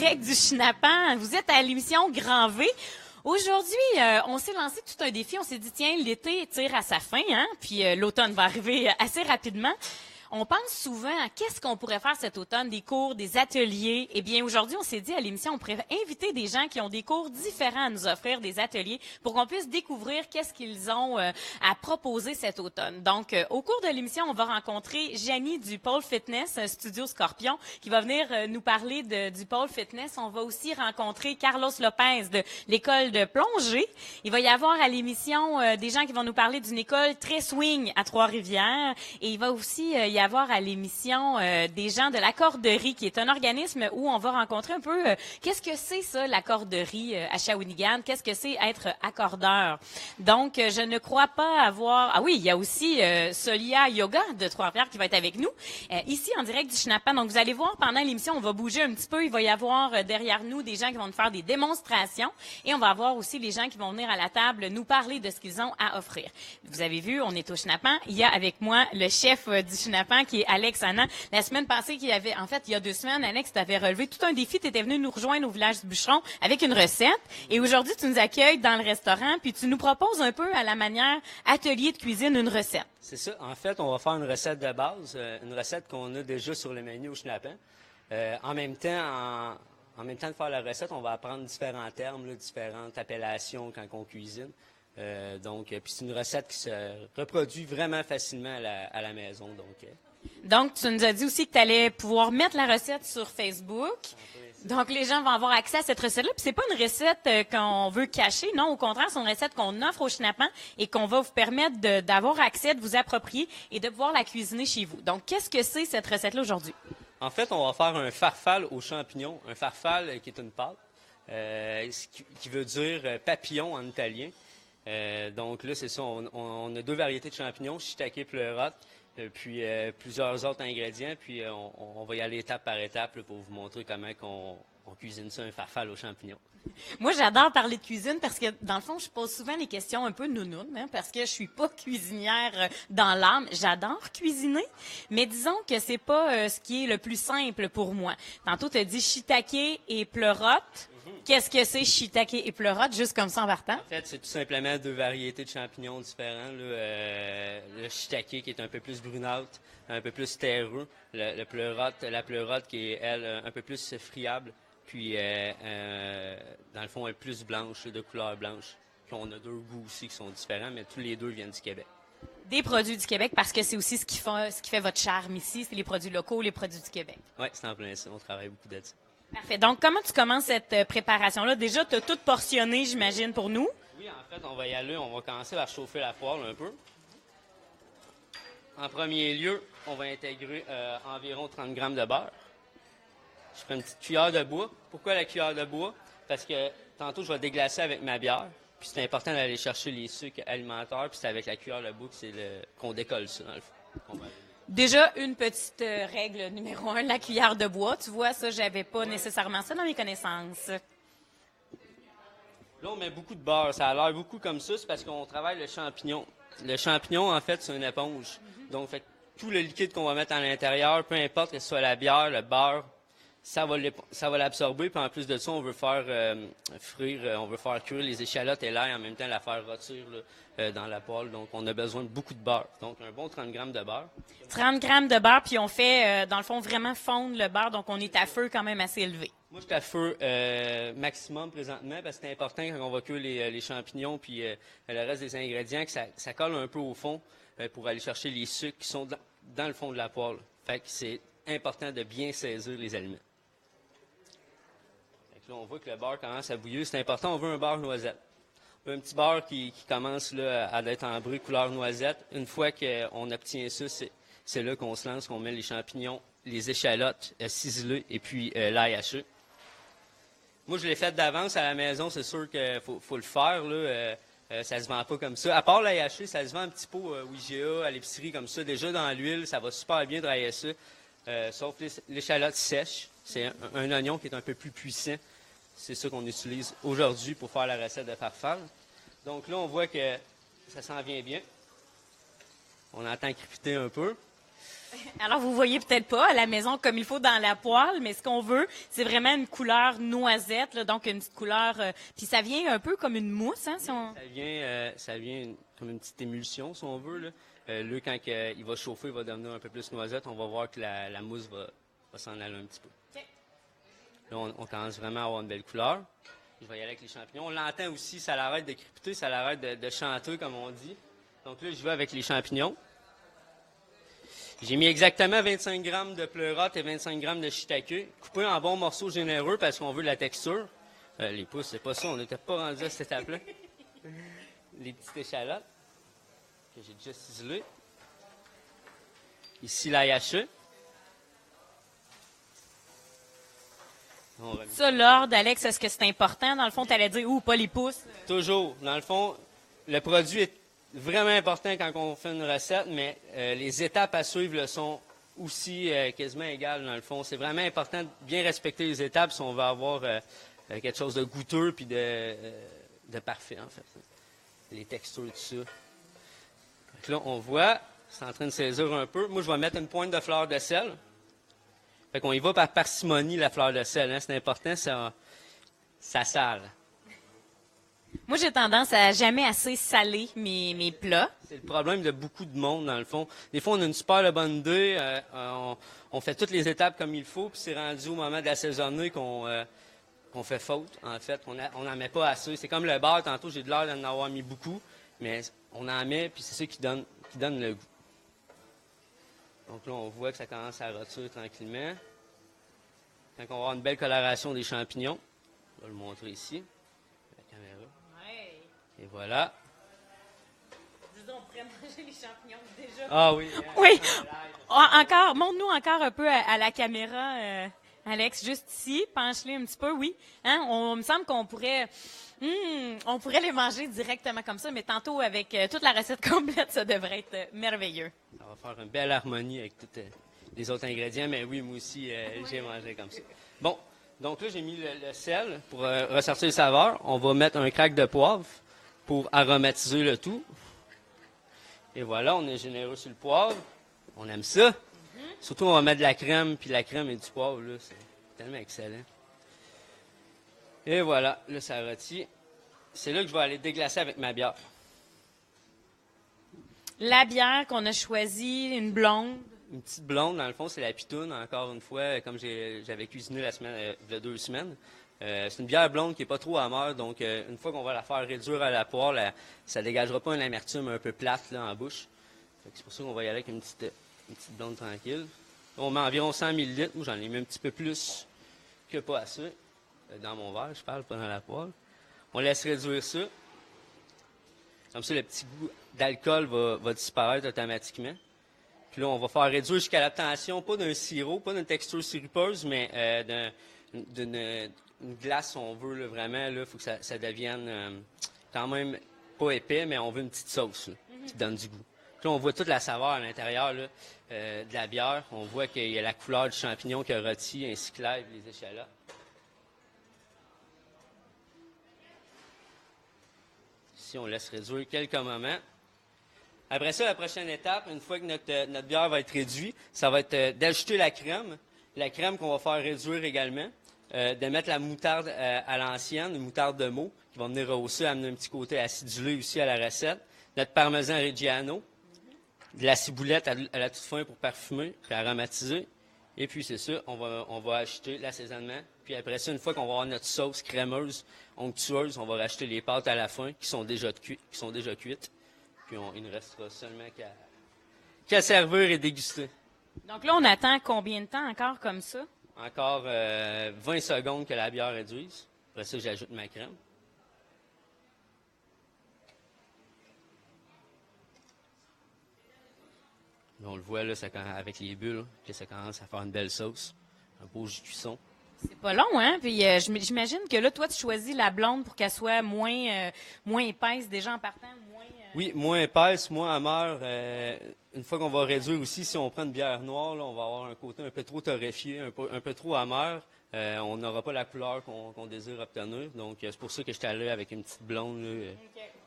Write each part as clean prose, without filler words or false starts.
direct du Schnappant. Vous êtes à l'émission Grand V. Aujourd'hui, on s'est lancé tout un défi. On s'est dit, tiens, l'été tire à sa fin, hein? Puis l'automne va arriver assez rapidement. On pense souvent à qu'est-ce qu'on pourrait faire cet automne, des cours, des ateliers. Eh bien, aujourd'hui, on s'est dit à l'émission, on pourrait inviter des gens qui ont des cours différents à nous offrir, des ateliers, pour qu'on puisse découvrir qu'est-ce qu'ils ont à proposer cet automne. Donc, au cours de l'émission, on va rencontrer Janie du Pôle Fitness, Studio Scorpion, qui va venir nous parler du Pôle Fitness. On va aussi rencontrer Carlos Lopez de l'école de plongée. Il va y avoir à l'émission des gens qui vont nous parler d'une école très swing à Trois-Rivières. Et il va aussi y avoir à l'émission des gens de l'accorderie, qui est un organisme où on va rencontrer un peu qu'est-ce que c'est ça, l'accorderie à Shawinigan, qu'est-ce que c'est être accordeur. Donc, je ne crois pas avoir... Ah oui, il y a aussi Solia Yoga de Trois-Rivières qui va être avec nous, ici en direct du Schnappant. Donc, vous allez voir, pendant l'émission, on va bouger un petit peu. Il va y avoir derrière nous des gens qui vont nous faire des démonstrations et on va avoir aussi les gens qui vont venir à la table nous parler de ce qu'ils ont à offrir. Vous avez vu, on est au Schnappant. Il y a avec moi le chef du Schnappant, qui est Alex Annan. La semaine passée, il y a 2 semaines, Alex, tu avais relevé tout un défi. Tu étais venu nous rejoindre au village du Bûcheron avec une recette. Et aujourd'hui, tu nous accueilles dans le restaurant, puis tu nous proposes un peu à la manière atelier de cuisine une recette. C'est ça. En fait, on va faire une recette de base, une recette qu'on a déjà sur le menu au Schnappant. En même temps de faire la recette, on va apprendre différents termes, là, différentes appellations quand on cuisine. Puis c'est une recette qui se reproduit vraiment facilement à la maison. Donc, tu nous as dit aussi que tu allais pouvoir mettre la recette sur Facebook. Donc, les gens vont avoir accès à cette recette-là. Puis, c'est pas une recette qu'on veut cacher. Non, au contraire, c'est une recette qu'on offre au Schnappant et qu'on va vous permettre d'avoir accès, de vous approprier et de pouvoir la cuisiner chez vous. Donc, qu'est-ce que c'est cette recette-là aujourd'hui? En fait, on va faire un farfalle aux champignons. Un farfalle qui est une pâte, qui veut dire papillon en italien. Donc là, c'est ça, on a 2 variétés de champignons, shiitake pleurote, puis plusieurs autres ingrédients, puis on va y aller étape par étape là, pour vous montrer comment on cuisine ça, un farfalle aux champignons. Moi, j'adore parler de cuisine parce que, dans le fond, je pose souvent des questions un peu nounounes, hein, parce que je suis pas cuisinière dans l'âme. J'adore cuisiner, mais disons que c'est pas ce qui est le plus simple pour moi. Tantôt, tu as dit shiitake et pleurote. Qu'est-ce que c'est shiitake et pleurote, juste comme ça en partant? En fait, c'est tout simplement 2 variétés de champignons différents. Là, le shiitake qui est un peu plus brunâtre, un peu plus terreux. La pleurote qui est, elle, un peu plus friable. Puis, dans le fond, elle est plus blanche, de couleur blanche. Puis, on a 2 goûts aussi qui sont différents, mais tous les 2 viennent du Québec. Des produits du Québec, parce que c'est aussi ce qui fait votre charme ici, c'est les produits locaux, les produits du Québec. Oui, c'est en plein ça. On travaille beaucoup là-dessus. Parfait. Donc, comment tu commences cette préparation-là? Déjà, tu as tout portionné, j'imagine, pour nous. Oui, en fait, on va y aller. On va commencer par chauffer la poêle un peu. En premier lieu, on va intégrer environ 30 grammes de beurre. Je prends une petite cuillère de bois. Pourquoi la cuillère de bois? Parce que tantôt, je vais déglacer avec ma bière. Puis c'est important d'aller chercher les sucres alimentaires. Puis c'est avec la cuillère de bois qu'on décolle ça, dans le fond. Déjà, une petite règle numéro 1, la cuillère de bois. Tu vois, ça, j'avais pas nécessairement ça dans mes connaissances. Là, on met beaucoup de beurre. Ça a l'air beaucoup comme ça. C'est parce qu'on travaille le champignon. Le champignon, en fait, c'est une éponge. Donc, tout le liquide qu'on va mettre à l'intérieur, peu importe que ce soit la bière, le beurre, ça va l'absorber. Puis en plus de ça, on veut faire on veut faire cuire les échalotes et l'ail en même temps, la faire rôtir là, dans la poêle. Donc, on a besoin de beaucoup de beurre. Donc, un bon 30 grammes de beurre. 30 grammes de beurre, puis on fait, dans le fond, vraiment fondre le beurre. Donc, on est à feu quand même assez élevé. Moi, je suis à feu maximum présentement parce que c'est important quand on va cuire les champignons puis le reste des ingrédients que ça colle un peu au fond pour aller chercher les sucres qui sont dans le fond de la poêle. Fait que c'est important de bien saisir les aliments. Là, on voit que le beurre commence à bouillir. C'est important, on veut un beurre noisette. On veut un petit beurre qui commence là, à être en bruit couleur noisette. Une fois qu'on obtient ça, c'est là qu'on se lance, qu'on met les champignons, les échalotes ciselées et puis l'ail haché. Moi, je l'ai fait d'avance à la maison. C'est sûr qu'il faut le faire. Là, ça se vend pas comme ça. À part l'ail haché, ça se vend un petit peu au IGA, à l'épicerie comme ça. Déjà dans l'huile, ça va super bien travailler ça. Sauf l'échalote sèche. C'est un oignon qui est un peu plus puissant. C'est ça qu'on utilise aujourd'hui pour faire la recette de farfalle. Donc là, on voit que ça s'en vient bien. On entend crépiter un peu. Alors, vous voyez peut-être pas à la maison comme il faut dans la poêle, mais ce qu'on veut, c'est vraiment une couleur noisette, là, donc une petite couleur. Puis ça vient un peu comme une mousse, hein, si on... Ça vient comme une petite émulsion, si on veut. Là, quand il va chauffer, il va devenir un peu plus noisette. On va voir que la mousse va s'en aller un petit peu. Okay. Là, on commence vraiment à avoir une belle couleur. Je vais y aller avec les champignons. On l'entend aussi, ça l'arrête de crépiter, ça l'arrête de chanter, comme on dit. Donc là, je vais avec les champignons. J'ai mis exactement 25 grammes de pleurote et 25 grammes de shiitake, coupés en bons morceaux généreux parce qu'on veut de la texture. Les pousses, c'est pas ça, on n'était pas rendu à cette étape-là. Les petites échalotes que j'ai déjà ciselées. Ici, l'ail haché. Ça, l'ordre, Alex, est-ce que c'est important? Dans le fond, tu allais dire, pas les pouces? Toujours. Dans le fond, le produit est vraiment important quand on fait une recette, mais les étapes à suivre le sont aussi quasiment égales, dans le fond. C'est vraiment important de bien respecter les étapes si on veut avoir quelque chose de goûteux puis de parfait, en fait. Les textures, tout ça. Donc là, on voit, c'est en train de saisir un peu. Moi, je vais mettre une pointe de fleur de sel. Fait qu'on y va par parcimonie, la fleur de sel. Hein? C'est important, ça sale. Moi, j'ai tendance à jamais assez saler mes plats. C'est le problème de beaucoup de monde, dans le fond. Des fois, on a une super bonne idée, on fait toutes les étapes comme il faut, puis c'est rendu au moment d'assaisonner qu'on fait faute, en fait. On n'en met pas assez. C'est comme le beurre, tantôt, j'ai de l'air d'en avoir mis beaucoup, mais on en met, puis c'est ça qui donne le goût. Donc là, on voit que ça commence à rôtir tranquillement. Quand on va avoir une belle coloration des champignons, on va le montrer ici, la caméra. Ouais. Et voilà. Disons, on pourrait manger les champignons déjà. Ah oui. Oui. Montre-nous encore un peu à la caméra, Alex, juste ici. Penche-les un petit peu, oui. Hein? On me semble qu'on pourrait... on pourrait les manger directement comme ça, mais tantôt, avec toute la recette complète, ça devrait être merveilleux. Ça va faire une belle harmonie avec tous les autres ingrédients, mais oui, moi aussi, j'ai mangé comme ça. Bon, donc là, j'ai mis le sel pour ressortir le saveur. On va mettre un crack de poivre pour aromatiser le tout. Et voilà, on est généreux sur le poivre. On aime ça. Surtout, on va mettre de la crème, puis la crème et du poivre, là, c'est tellement excellent. Et voilà, là, ça rôtit. C'est là que je vais aller déglacer avec ma bière. La bière qu'on a choisie, une blonde. Une petite blonde, dans le fond, c'est la pitoune, encore une fois, comme j'avais cuisiné il y a 2 semaines. C'est une bière blonde qui n'est pas trop amère, donc une fois qu'on va la faire réduire à la poêle, ça ne dégagera pas une amertume un peu plate là, en bouche. C'est pour ça qu'on va y aller avec une petite blonde tranquille. On met environ 100 ml. Moi, j'en ai mis un petit peu plus que pas assez. Dans mon verre, je parle, pas dans la poêle. On laisse réduire ça. Comme ça, le petit goût d'alcool va disparaître automatiquement. Puis là, on va faire réduire jusqu'à l'obtention, pas d'un sirop, pas d'une texture sirupeuse, mais d'une glace, si on veut, là, vraiment. Il faut que ça devienne quand même pas épais, mais on veut une petite sauce là, qui donne du goût. Puis là, on voit toute la saveur à l'intérieur là, de la bière. On voit qu'il y a la couleur du champignon qui a rôti, ainsi que l'ail et les échalotes. Ici, on laisse réduire quelques moments. Après ça, la prochaine étape, une fois que notre bière va être réduite, ça va être d'ajouter la crème qu'on va faire réduire également, de mettre la moutarde à l'ancienne, une moutarde de Meaux, qui va venir rehausser, amener un petit côté acidulé aussi à la recette, notre parmesan Reggiano, de la ciboulette à la toute fin pour parfumer, puis aromatiser, et puis c'est ça, on va ajouter l'assaisonnement, puis après ça, une fois qu'on va avoir notre sauce crémeuse, onctueuse, on va rajouter les pâtes à la fin, qui sont déjà cuites. Puis il ne restera seulement qu'à servir et déguster. Donc là, on attend combien de temps encore comme ça? Encore 20 secondes que la bière réduise. Après ça, j'ajoute ma crème. Là, on le voit là, avec les bulles, que ça commence à faire une belle sauce. Un beau jus de cuisson. C'est pas long, hein? Puis j'imagine que là, toi, tu choisis la blonde pour qu'elle soit moins épaisse déjà en partant. Oui, moins épaisse, moins amère. Une fois qu'on va réduire aussi, si on prend une bière noire, là, on va avoir un côté un peu trop torréfié, un peu trop amer. On n'aura pas la couleur qu'on désire obtenir. Donc, c'est pour ça que je suis allé avec une petite blonde. Là,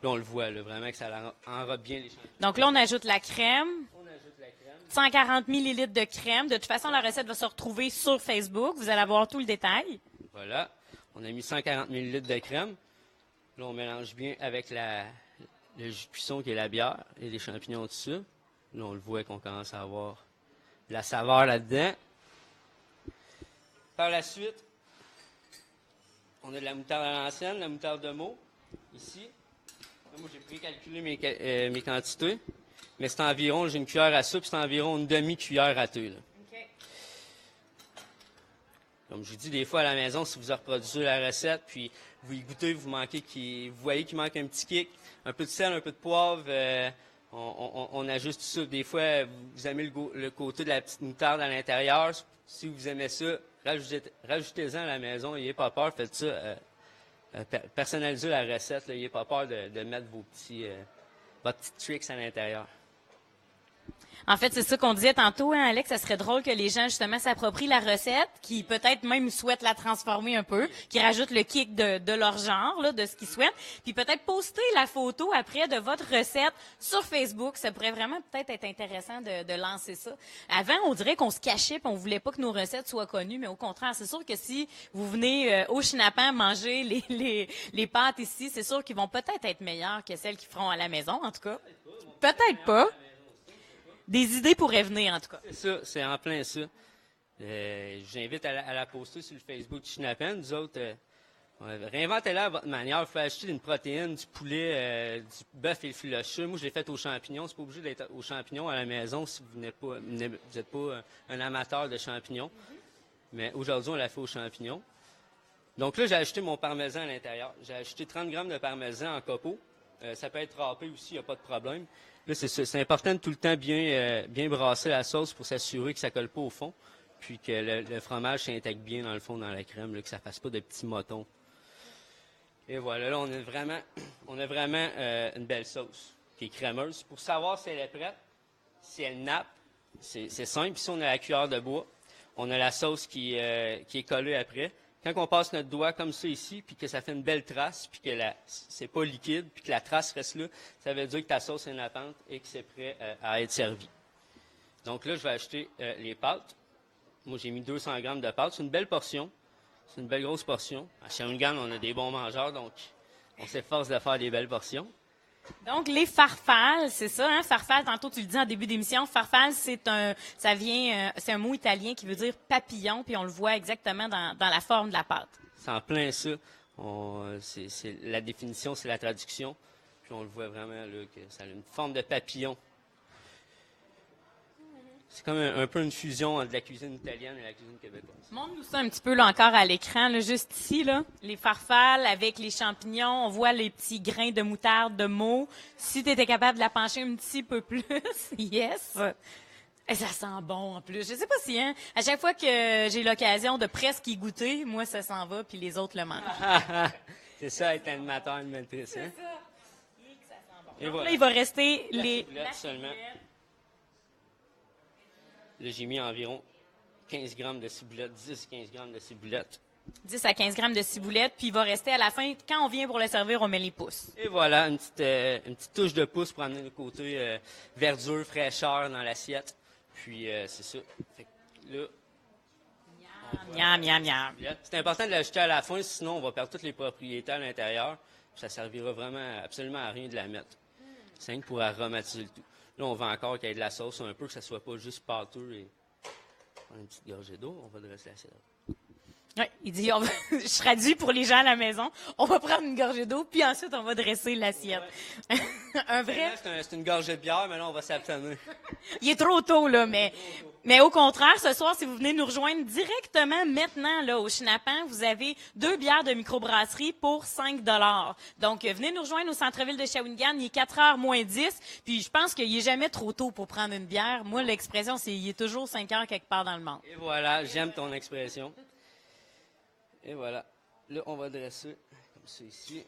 Là on le voit, là, vraiment que ça enrobe bien les champignons. Donc là, on ajoute la crème. On ajoute la crème. 140 millilitres de crème. De toute façon, la recette va se retrouver sur Facebook. Vous allez avoir tout le détail. Voilà. On a mis 140 millilitres de crème. Là, on mélange bien avec le jus de cuisson qui est la bière et les champignons dessus. Là, on le voit qu'on commence à avoir de la saveur là-dedans. Par la suite, on a de la moutarde à l'ancienne, la moutarde de Meaux, ici. Là, moi, j'ai précalculé mes quantités. Mais c'est environ, j'ai une cuillère à soupe, c'est environ une demi-cuillère à thé. Là. Okay. Comme je vous dis, des fois à la maison, si vous reproduisez la recette, puis vous y goûtez, vous voyez qu'il manque un petit kick, un peu de sel, un peu de poivre, on ajuste tout ça. Des fois, vous aimez le côté de la petite moutarde à l'intérieur. Si vous aimez ça, rajoutez-en à la maison, n'ayez pas peur, faites ça. Personnalisez la recette, n'ayez pas peur de mettre votre petits tricks à l'intérieur. En fait, c'est ça qu'on disait tantôt, hein, Alex, ça serait drôle que les gens, justement, s'approprient la recette, qui peut-être même souhaitent la transformer un peu, qui rajoutent le kick de leur genre, là, de ce qu'ils souhaitent, puis peut-être poster la photo après de votre recette sur Facebook. Ça pourrait vraiment peut-être être intéressant de lancer ça. Avant, on dirait qu'on se cachait puis on voulait pas que nos recettes soient connues, mais au contraire, c'est sûr que si vous venez au Chinapans manger les pâtes ici, c'est sûr qu'ils vont peut-être être meilleures que celles qu'ils feront à la maison, en tout cas. Peut-être pas. Des idées pourraient venir, en tout cas. C'est ça, c'est en plein ça. J'invite à la poster sur le Facebook du Chinapans. Nous autres, réinventez-la à votre manière. Vous pouvez acheter une protéine, du poulet, du bœuf et le filoché. Moi, je l'ai fait aux champignons. C'est pas obligé d'être aux champignons à la maison si vous n'êtes pas un amateur de champignons. Mais aujourd'hui, on l'a fait aux champignons. Donc là, j'ai ajouté mon parmesan à l'intérieur. J'ai ajouté 30 grammes de parmesan en copeaux. Ça peut être râpé aussi, il n'y a pas de problème. Là, c'est important de tout le temps bien brasser la sauce pour s'assurer que ça ne colle pas au fond, puis que le fromage s'intègre bien dans le fond, dans la crème, là, que ça ne fasse pas de petits motons. Et voilà, là, on a vraiment une belle sauce qui est crémeuse. Pour savoir si elle est prête, si elle nappe, c'est simple. Ici, on a la cuillère de bois. On a la sauce qui est collée après. Quand on passe notre doigt comme ça ici, puis que ça fait une belle trace, puis que c'est pas liquide, puis que la trace reste là, ça veut dire que ta sauce est nappante et que c'est prêt à être servi. Donc là, je vais acheter les pâtes. Moi, j'ai mis 200 grammes de pâtes. C'est une belle portion. C'est une belle grosse portion. À Shawinigan, on a des bons mangeurs, donc on s'efforce de faire des belles portions. Donc, les farfales, c'est ça, hein? Farfalle, tantôt tu le dis en début d'émission, farfalle, c'est un mot italien qui veut dire papillon, puis on le voit exactement dans la forme de la pâte. C'est en plein ça. La définition, c'est la traduction. Puis on le voit vraiment là, que ça a une forme de papillon. C'est comme un peu une fusion entre la cuisine italienne et la cuisine québécoise. Montre-nous ça un petit peu là encore à l'écran, là, juste ici, là. Les farfales avec les champignons, on voit les petits grains de moutarde de Meaux. Si tu étais capable de la pencher un petit peu plus, yes! Et ça sent bon en plus. Je sais pas si, hein, à chaque fois que j'ai l'occasion de presque y goûter, moi ça s'en va, puis les autres le mangent. C'est ça, être animateur, animatrice, hein? C'est ça. Et que ça sent bon. Et Donc, voilà. là, il va rester La les... ciboulette seulement. Là, j'ai mis environ 15 grammes de ciboulette, 10-15 grammes de ciboulette. 10 à 15 grammes de ciboulette, puis il va rester à la fin. Quand on vient pour le servir, on met les pouces. Et voilà, une petite touche de pouce pour amener le côté verdure, fraîcheur dans l'assiette. Puis, c'est ça. Fait que là, Miam, miam, miam. c'est important de l'ajouter à la fin, sinon on va perdre toutes les propriétés à l'intérieur. Ça servira vraiment absolument à rien de la mettre. C'est rien que pour aromatiser le tout. Là, on veut encore qu'il y ait de la sauce un peu, que ça soit pas juste pâteux. Et... Une petite gorgée d'eau, on va dresser l'assiette. Oui, il dit, je traduis pour les gens à la maison, on va prendre une gorgée d'eau, puis ensuite on va dresser l'assiette. Ouais. Un vrai... C'est une gorgée de bière, mais là, on va s'abstenir. Il est trop tôt, là, mais au contraire, ce soir, si vous venez nous rejoindre directement maintenant, là, au Chinapans, vous avez 2 bières de microbrasserie pour 5 $. Donc, venez nous rejoindre au centre-ville de Shawinigan, il est 4h moins 10, puis je pense qu'il est jamais trop tôt pour prendre une bière. Moi, l'expression, c'est il est toujours 5 heures quelque part dans le monde. Et voilà, j'aime ton expression. Et voilà. Là, on va dresser comme ça ici.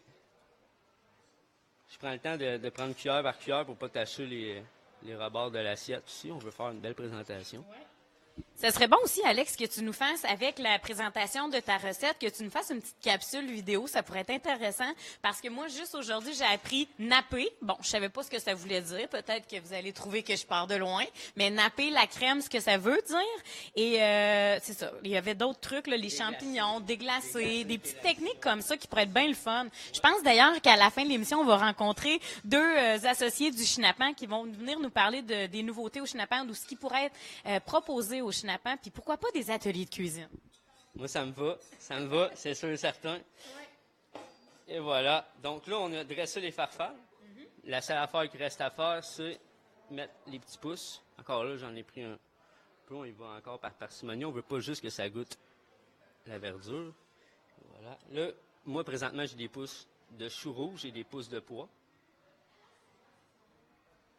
Je prends le temps de prendre cuillère par cuillère pour ne pas tâcher les rebords de l'assiette aussi. On veut faire une belle présentation. Ouais. Ça serait bon aussi, Alex, que tu nous fasses, avec la présentation de ta recette, que tu nous fasses une petite capsule vidéo. Ça pourrait être intéressant parce que moi, juste aujourd'hui, j'ai appris napper. Bon, je savais pas ce que ça voulait dire. Peut-être que vous allez trouver que je pars de loin. Mais napper la crème, ce que ça veut dire. Et c'est ça. Il y avait d'autres trucs, là, les champignons, déglacer, des petites techniques comme ça qui pourraient être bien le fun. Je pense d'ailleurs qu'à la fin de l'émission, on va rencontrer deux associés du Schnappant qui vont venir nous parler des nouveautés au Schnappant ou ce qui pourrait être proposé au Schnappant. Puis pourquoi pas des ateliers de cuisine? Moi, ça me va, c'est sûr et certain. Ouais. Et voilà. Donc là, on a dressé les farfales. La seule affaire qui reste à faire, c'est mettre les petits pouces. Encore là, j'en ai pris un peu, on y va encore par parcimonie. On veut pas juste que ça goûte la verdure. Voilà. Là, moi, présentement, j'ai des pouces de chou rouge et des pouces de pois.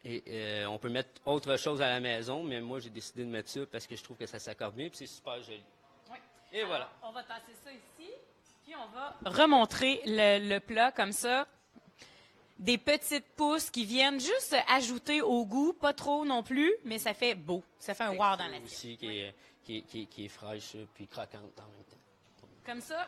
Et on peut mettre autre chose à la maison, mais moi, j'ai décidé de mettre ça parce que je trouve que ça s'accorde bien et c'est super joli. Oui. Et alors, voilà. On va tasser ça ici, puis on va remontrer le plat comme ça. Des petites pousses qui viennent juste ajouter au goût, pas trop non plus, mais ça fait beau. Ça fait un wow dans l'assiette. Aussi qui est fraîche puis croquante en même temps. Comme ça,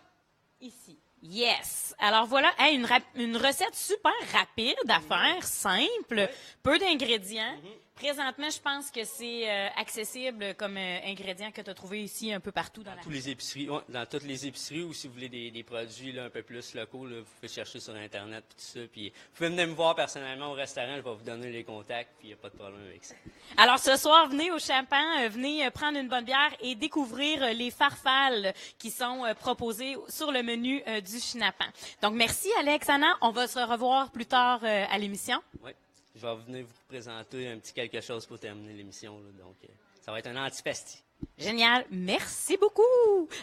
ici. Yes! Alors voilà, hey, une recette super rapide à faire, simple, peu d'ingrédients. Présentement, je pense que c'est accessible comme ingrédient que tu as trouvé ici un peu partout dans la toutes les épiceries, dans toutes les épiceries, ou si vous voulez des produits là, un peu plus locaux, là, vous pouvez chercher sur Internet et tout ça. Puis vous pouvez venir me voir personnellement au restaurant, je vais vous donner les contacts, puis il n'y a pas de problème avec ça. Alors ce soir, venez au Schnappant, venez prendre une bonne bière et découvrir les farfales qui sont proposées sur le menu du Schnappant. Donc merci Alex, Anna, on va se revoir plus tard à l'émission. Oui. Je vais venir vous présenter un petit quelque chose pour terminer l'émission. Là, donc, ça va être un antipasti. Génial. Merci beaucoup.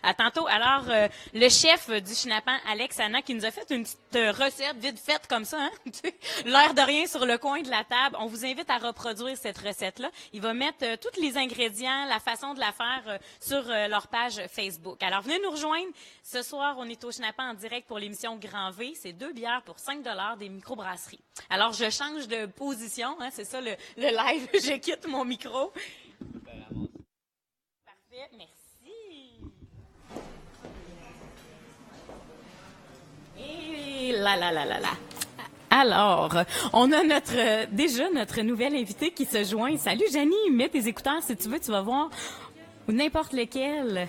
À tantôt. Alors, le chef du Schnappant, Alex Anna, qui nous a fait une petite recette vite faite comme ça, hein? L'air de rien sur le coin de la table. On vous invite à reproduire cette recette-là. Il va mettre tous les ingrédients, la façon de la faire sur leur page Facebook. Alors, venez nous rejoindre. Ce soir, on est au Schnappant en direct pour l'émission Grand V. C'est 2 bières pour 5 $ des microbrasseries. Alors, je change de position. Hein? C'est ça le live. Je quitte mon micro. Merci. Et là. Alors, on a déjà notre nouvelle invitée qui se joint. Salut, Janie. Mets tes écouteurs si tu veux, tu vas voir. Ou n'importe lequel.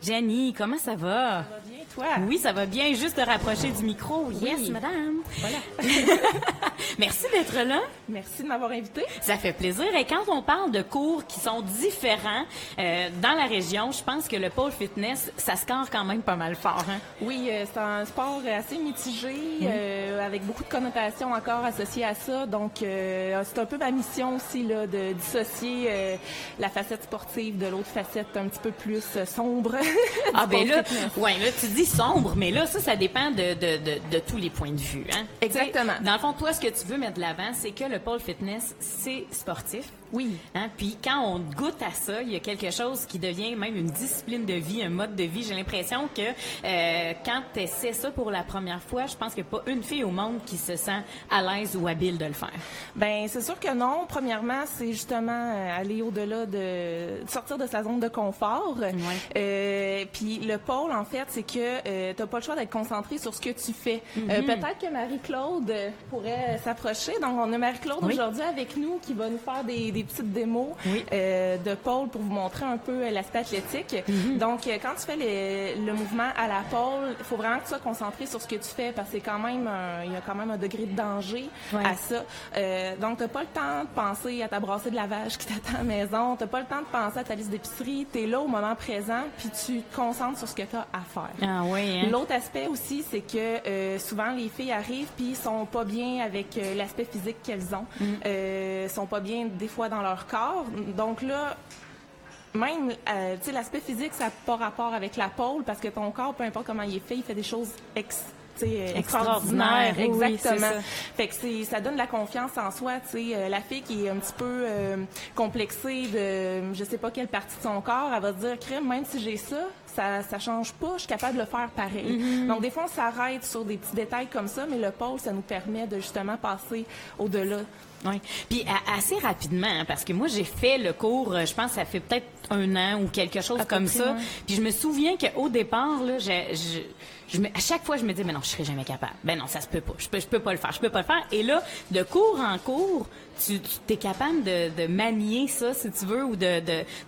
Janie, comment ça va? Ça va bien, toi? Oui, ça va bien. Juste de rapprocher du micro. Oui. Yes, madame. Voilà. Merci d'être là. Merci de m'avoir invitée. Ça fait plaisir. Et quand on parle de cours qui sont différents dans la région, je pense que le pôle fitness, ça score quand même pas mal fort. Hein? Oui, c'est un sport assez mitigé, avec beaucoup de connotations encore associées à ça. Donc, c'est un peu ma mission aussi là, de dissocier la facette sportive de l'autre facette un petit peu plus sombre. Ah ben là, ouais, là tu dis sombre, mais là ça dépend de tous les points de vue, hein. Exactement. T'sais, dans le fond, toi, ce que tu veux mettre de l'avant, c'est que le pôle fitness, c'est sportif. Oui. Hein? Puis quand on goûte à ça, il y a quelque chose qui devient même une discipline de vie, un mode de vie. J'ai l'impression que quand tu essaies ça pour la première fois, je pense qu'il n'y a pas une fille au monde qui se sent à l'aise ou habile de le faire. Ben c'est sûr que non. Premièrement, c'est justement aller au-delà de sortir de sa zone de confort. Ouais. Puis le pôle, en fait, c'est que t'as pas le choix d'être concentré sur ce que tu fais. Peut-être que Marie-Claude pourrait s'approcher. Donc, on a Marie-Claude aujourd'hui avec nous qui va nous faire des petites démos de pôle pour vous montrer un peu l'aspect athlétique. Donc, quand tu fais le mouvement à la pôle, il faut vraiment que tu sois concentré sur ce que tu fais parce que c'est quand même il y a quand même un degré de danger à ça. Donc, t'as pas le temps de penser à ta brassée de lavage qui t'attend à la maison. T'as pas le temps de penser à ta liste d'épicerie. T'es là au moment présent puis tu te concentres sur ce que t'as à faire. Ah oui, hein? L'autre aspect aussi, c'est que souvent les filles arrivent puis sont pas bien avec l'aspect physique qu'elles ont. Sont pas bien des fois dans leur corps. Donc là, même, tu sais, l'aspect physique, ça n'a pas rapport avec la pôle parce que ton corps, peu importe comment il est fait, il fait des choses extraordinaire, exactement. Oui, fait que ça donne la confiance en soi, tu sais, la fille qui est un petit peu complexée de je sais pas quelle partie de son corps, elle va se dire crème, même si j'ai ça change pas, je suis capable de le faire pareil. Donc des fois on s'arrête sur des petits détails comme ça, mais le pôle ça nous permet de justement passer au-delà Oui. Puis assez rapidement, hein, parce que moi, j'ai fait le cours, je pense que ça fait peut-être 1 an ou quelque chose comme ça. Ouais. Puis je me souviens qu'au départ, là, à chaque fois, je me dis, mais non, je serai jamais capable. Ben non, ça se peut pas. Je peux pas le faire. Je peux pas le faire. Et là, de cours en cours, tu es capable de manier ça, si tu veux, ou de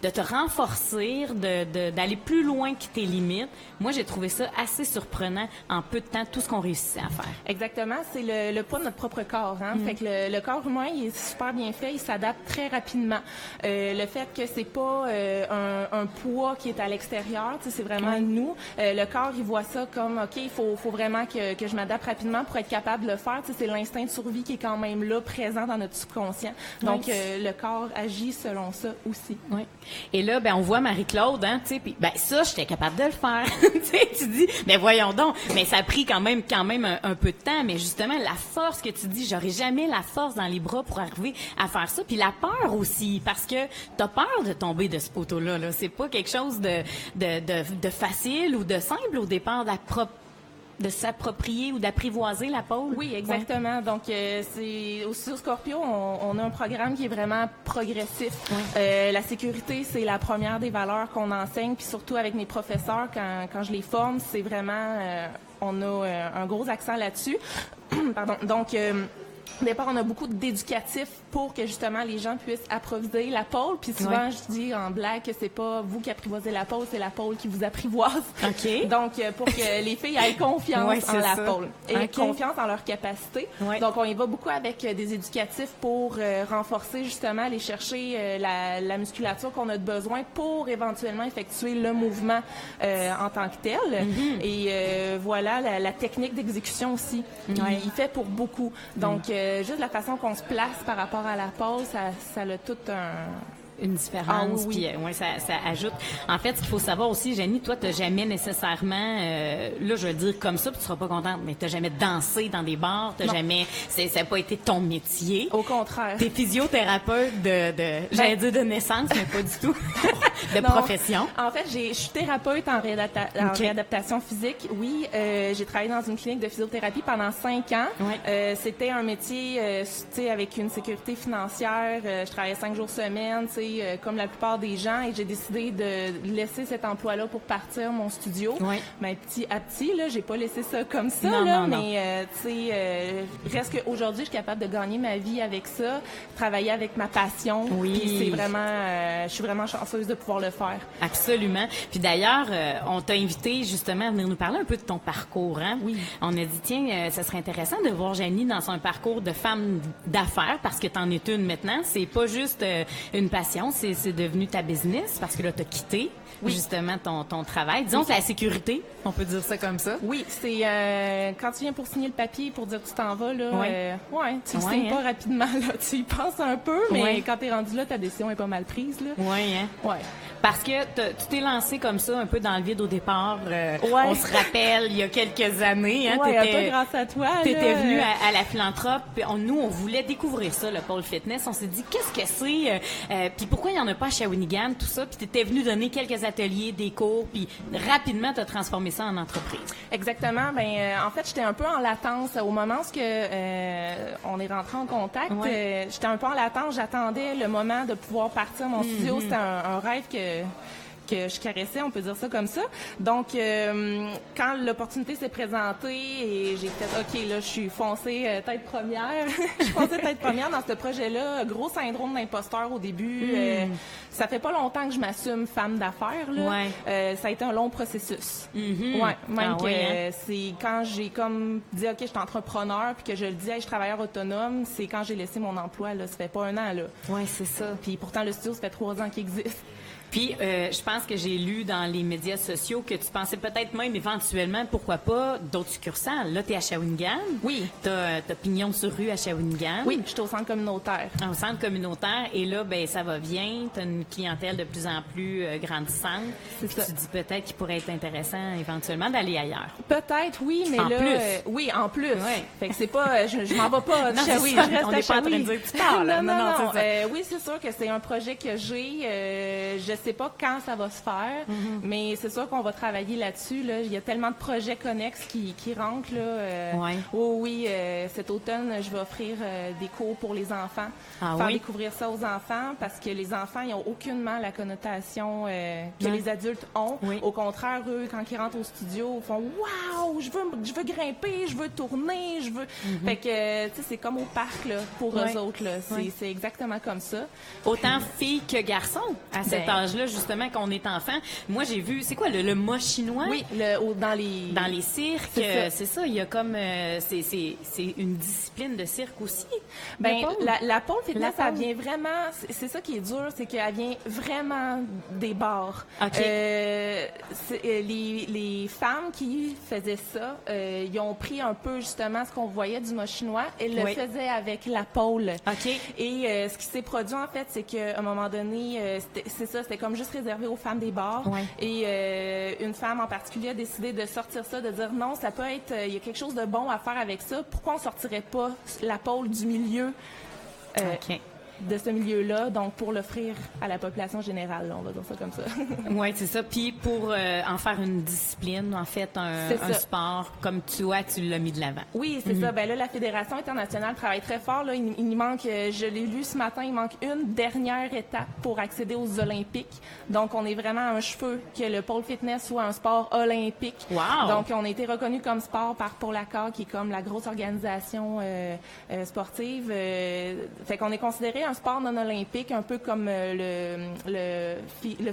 te renforcer, d'aller plus loin que tes limites. Moi, j'ai trouvé ça assez surprenant en peu de temps, tout ce qu'on réussissait à faire. Exactement. C'est le poids de notre propre corps. Hein? Fait que le corps humain, il est super bien fait. Il s'adapte très rapidement. Le fait que c'est pas un poids qui est à l'extérieur, c'est vraiment nous. Le corps, il voit ça comme, OK, il faut vraiment que je m'adapte rapidement pour être capable de le faire. C'est l'instinct de survie qui est quand même là, présent dans notre subconscient. Donc, le corps agit selon ça aussi. Oui. Et là, ben on voit Marie-Claude, hein, tu sais, puis ben ça, j'étais capable de le faire. Tu dis, mais voyons donc, mais ça a pris quand même un peu de temps, mais justement la force que tu dis, j'aurais jamais la force dans les bras pour arriver à faire ça, puis la peur aussi, parce que t'as peur de tomber de ce poteau-là, là. C'est pas quelque chose de facile ou de simple au départ de s'approprier ou d'apprivoiser la pôle. Oui, exactement. Ouais. Donc, c'est aussi sur Scorpio, on a un programme qui est vraiment progressif. Ouais. La sécurité, c'est la première des valeurs qu'on enseigne, puis surtout avec mes professeurs, quand je les forme, c'est vraiment, on a un gros accent là-dessus. Pardon. Donc, au départ, on a beaucoup d'éducatifs pour que justement les gens puissent apprivoiser la pôle. Puis souvent, je dis en blague que c'est pas vous qui apprivoisez la pôle, c'est la pôle qui vous apprivoise. OK. Donc, pour que les filles aient confiance en la pôle et confiance en leur capacité. Ouais. Donc, on y va beaucoup avec des éducatifs pour renforcer justement, aller chercher la musculature qu'on a de besoin pour éventuellement effectuer le mouvement en tant que tel. Mm-hmm. Et voilà, la technique d'exécution aussi. Ouais. Il fait pour beaucoup. Donc, juste la façon qu'on se place par rapport à la pause, ça a tout une différence, puis ça ajoute. En fait, ce qu'il faut savoir aussi, Jenny, toi, t'as jamais nécessairement, là, je vais le dire comme ça, puis tu seras pas contente, mais t'as jamais dansé dans des bars, ça n'a pas été ton métier. Au contraire. T'es physiothérapeute j'allais dire de naissance, mais pas du tout, de profession. En fait, je suis thérapeute en réadaptation physique. Oui, j'ai travaillé dans une clinique de physiothérapie pendant 5 ans. Ouais. C'était un métier, tu sais, avec une sécurité financière. Je travaillais 5 jours semaine, tu sais, comme la plupart des gens, et j'ai décidé de laisser cet emploi-là pour partir mon studio. Oui. Mais petit à petit, là, j'ai pas laissé ça comme ça, mais tu sais, reste qu'aujourd'hui, je suis capable de gagner ma vie avec ça, travailler avec ma passion. Oui. C'est vraiment, je suis vraiment chanceuse de pouvoir le faire. Absolument. Puis d'ailleurs, on t'a invité justement à venir nous parler un peu de ton parcours, hein? Oui. On a dit, tiens, ça serait intéressant de voir Jenny dans son parcours de femme d'affaires, parce que t'en es une maintenant. C'est pas juste une passion. C'est devenu ta business parce que là, tu as quitté justement ton travail. Disons que la sécurité, on peut dire ça comme ça. Oui, c'est quand tu viens pour signer le papier pour dire que tu t'en vas, là, tu le signes pas rapidement. Là. Tu y penses un peu, mais quand tu es rendu là, ta décision est pas mal prise. Là. Oui, hein? Ouais. Parce que tu t'es lancé comme ça, un peu dans le vide au départ. On se rappelle, il y a quelques années. Hein, un peu grâce à toi. Tu étais venue à la Philanthrope. Puis nous, on voulait découvrir ça, le pôle fitness. On s'est dit, qu'est-ce que c'est? Puis pourquoi il n'y en a pas à Shawinigan, tout ça? Puis tu étais venue donner quelques ateliers, des cours. Puis rapidement, tu as transformé ça en entreprise. Exactement. En fait, j'étais un peu en latence. Au moment où on est rentré en contact, j'étais un peu en latence. J'attendais le moment de pouvoir partir mon studio. C'était un rêve que je caressais, on peut dire ça comme ça. Donc, quand l'opportunité s'est présentée et j'ai fait, OK, là, je suis foncée tête première. Je suis foncée tête première dans ce projet-là. Gros syndrome d'imposteur au début. Ça fait pas longtemps que je m'assume femme d'affaires, là. Ouais. Ça a été un long processus. C'est quand j'ai comme dit, OK, je suis entrepreneur, puis que je le dis, hey, je suis travailleur autonome, c'est quand j'ai laissé mon emploi, là. Ça fait pas 1 an, là. Oui, c'est ça. Puis pourtant, le studio, ça fait 3 ans qu'il existe. Puis, je pense que j'ai lu dans les médias sociaux que tu pensais peut-être même éventuellement, pourquoi pas, d'autres succursales. Là, tu es à Shawinigan. Oui. Tu as pignon sur rue à Shawinigan. Oui, je suis au centre communautaire. Au centre communautaire. Et là, ben ça va bien. Tu as une clientèle de plus en plus grandissante. C'est ça. Tu dis peut-être qu'il pourrait être intéressant éventuellement d'aller ailleurs. Peut-être, oui, mais en là... plus. Oui, en plus. Ouais. Fait que c'est pas... Je m'en vais pas de Shawi. Je reste on n'est pas en train de dire que tu parles. Non. Oui, c'est sûr que c'est un projet que j'ai. Je sais pas quand ça va se faire, mais c'est sûr qu'on va travailler là-dessus. Là. Il y a tellement de projets connexes qui rentrent. Là. Oui, cet automne, je vais offrir des cours pour les enfants, faire découvrir ça aux enfants, parce que les enfants, ils n'ont aucunement la connotation que les adultes ont. Oui. Au contraire, eux, quand ils rentrent au studio, ils font « Wow, je veux grimper, je veux tourner, je veux... » Fait que, tu sais, c'est comme au parc, là, pour eux autres, là. C'est exactement comme ça. Autant filles que garçons, à cet âge-là, justement, qu'on est enfant. Moi, j'ai vu, c'est quoi, le mât chinois? Oui, dans les cirques, c'est ça. Il y a comme... c'est une discipline de cirque aussi. Ben, la pole fitness, elle vient vraiment... C'est ça qui est dur, c'est qu'elle vient vraiment des bars. Okay. Les femmes qui faisaient ça, ils ont pris un peu, justement, ce qu'on voyait du mât chinois et le faisaient avec la pole. Okay. Et ce qui s'est produit, en fait, c'est qu'à un moment donné, c'était comme juste réservé aux femmes des bars. Ouais. Et une femme en particulier a décidé de sortir ça, de dire non, ça peut être, il y a quelque chose de bon à faire avec ça. Pourquoi on sortirait pas la pole du milieu de ce milieu-là, donc pour l'offrir à la population générale, là, on va dire ça comme ça. Oui, c'est ça. Puis pour en faire une discipline, en fait, un sport, comme tu l'as mis de l'avant. Oui, c'est ça. Ben là, la Fédération internationale travaille très fort. Là. Il manque, je l'ai lu ce matin, il manque une dernière étape pour accéder aux Olympiques. Donc, on est vraiment à un cheveu que le pole fitness soit un sport olympique. Wow! Donc, on a été reconnu comme sport par Pôle Accord, qui est comme la grosse organisation sportive. Fait qu'on est considéré un sport non olympique, un peu comme le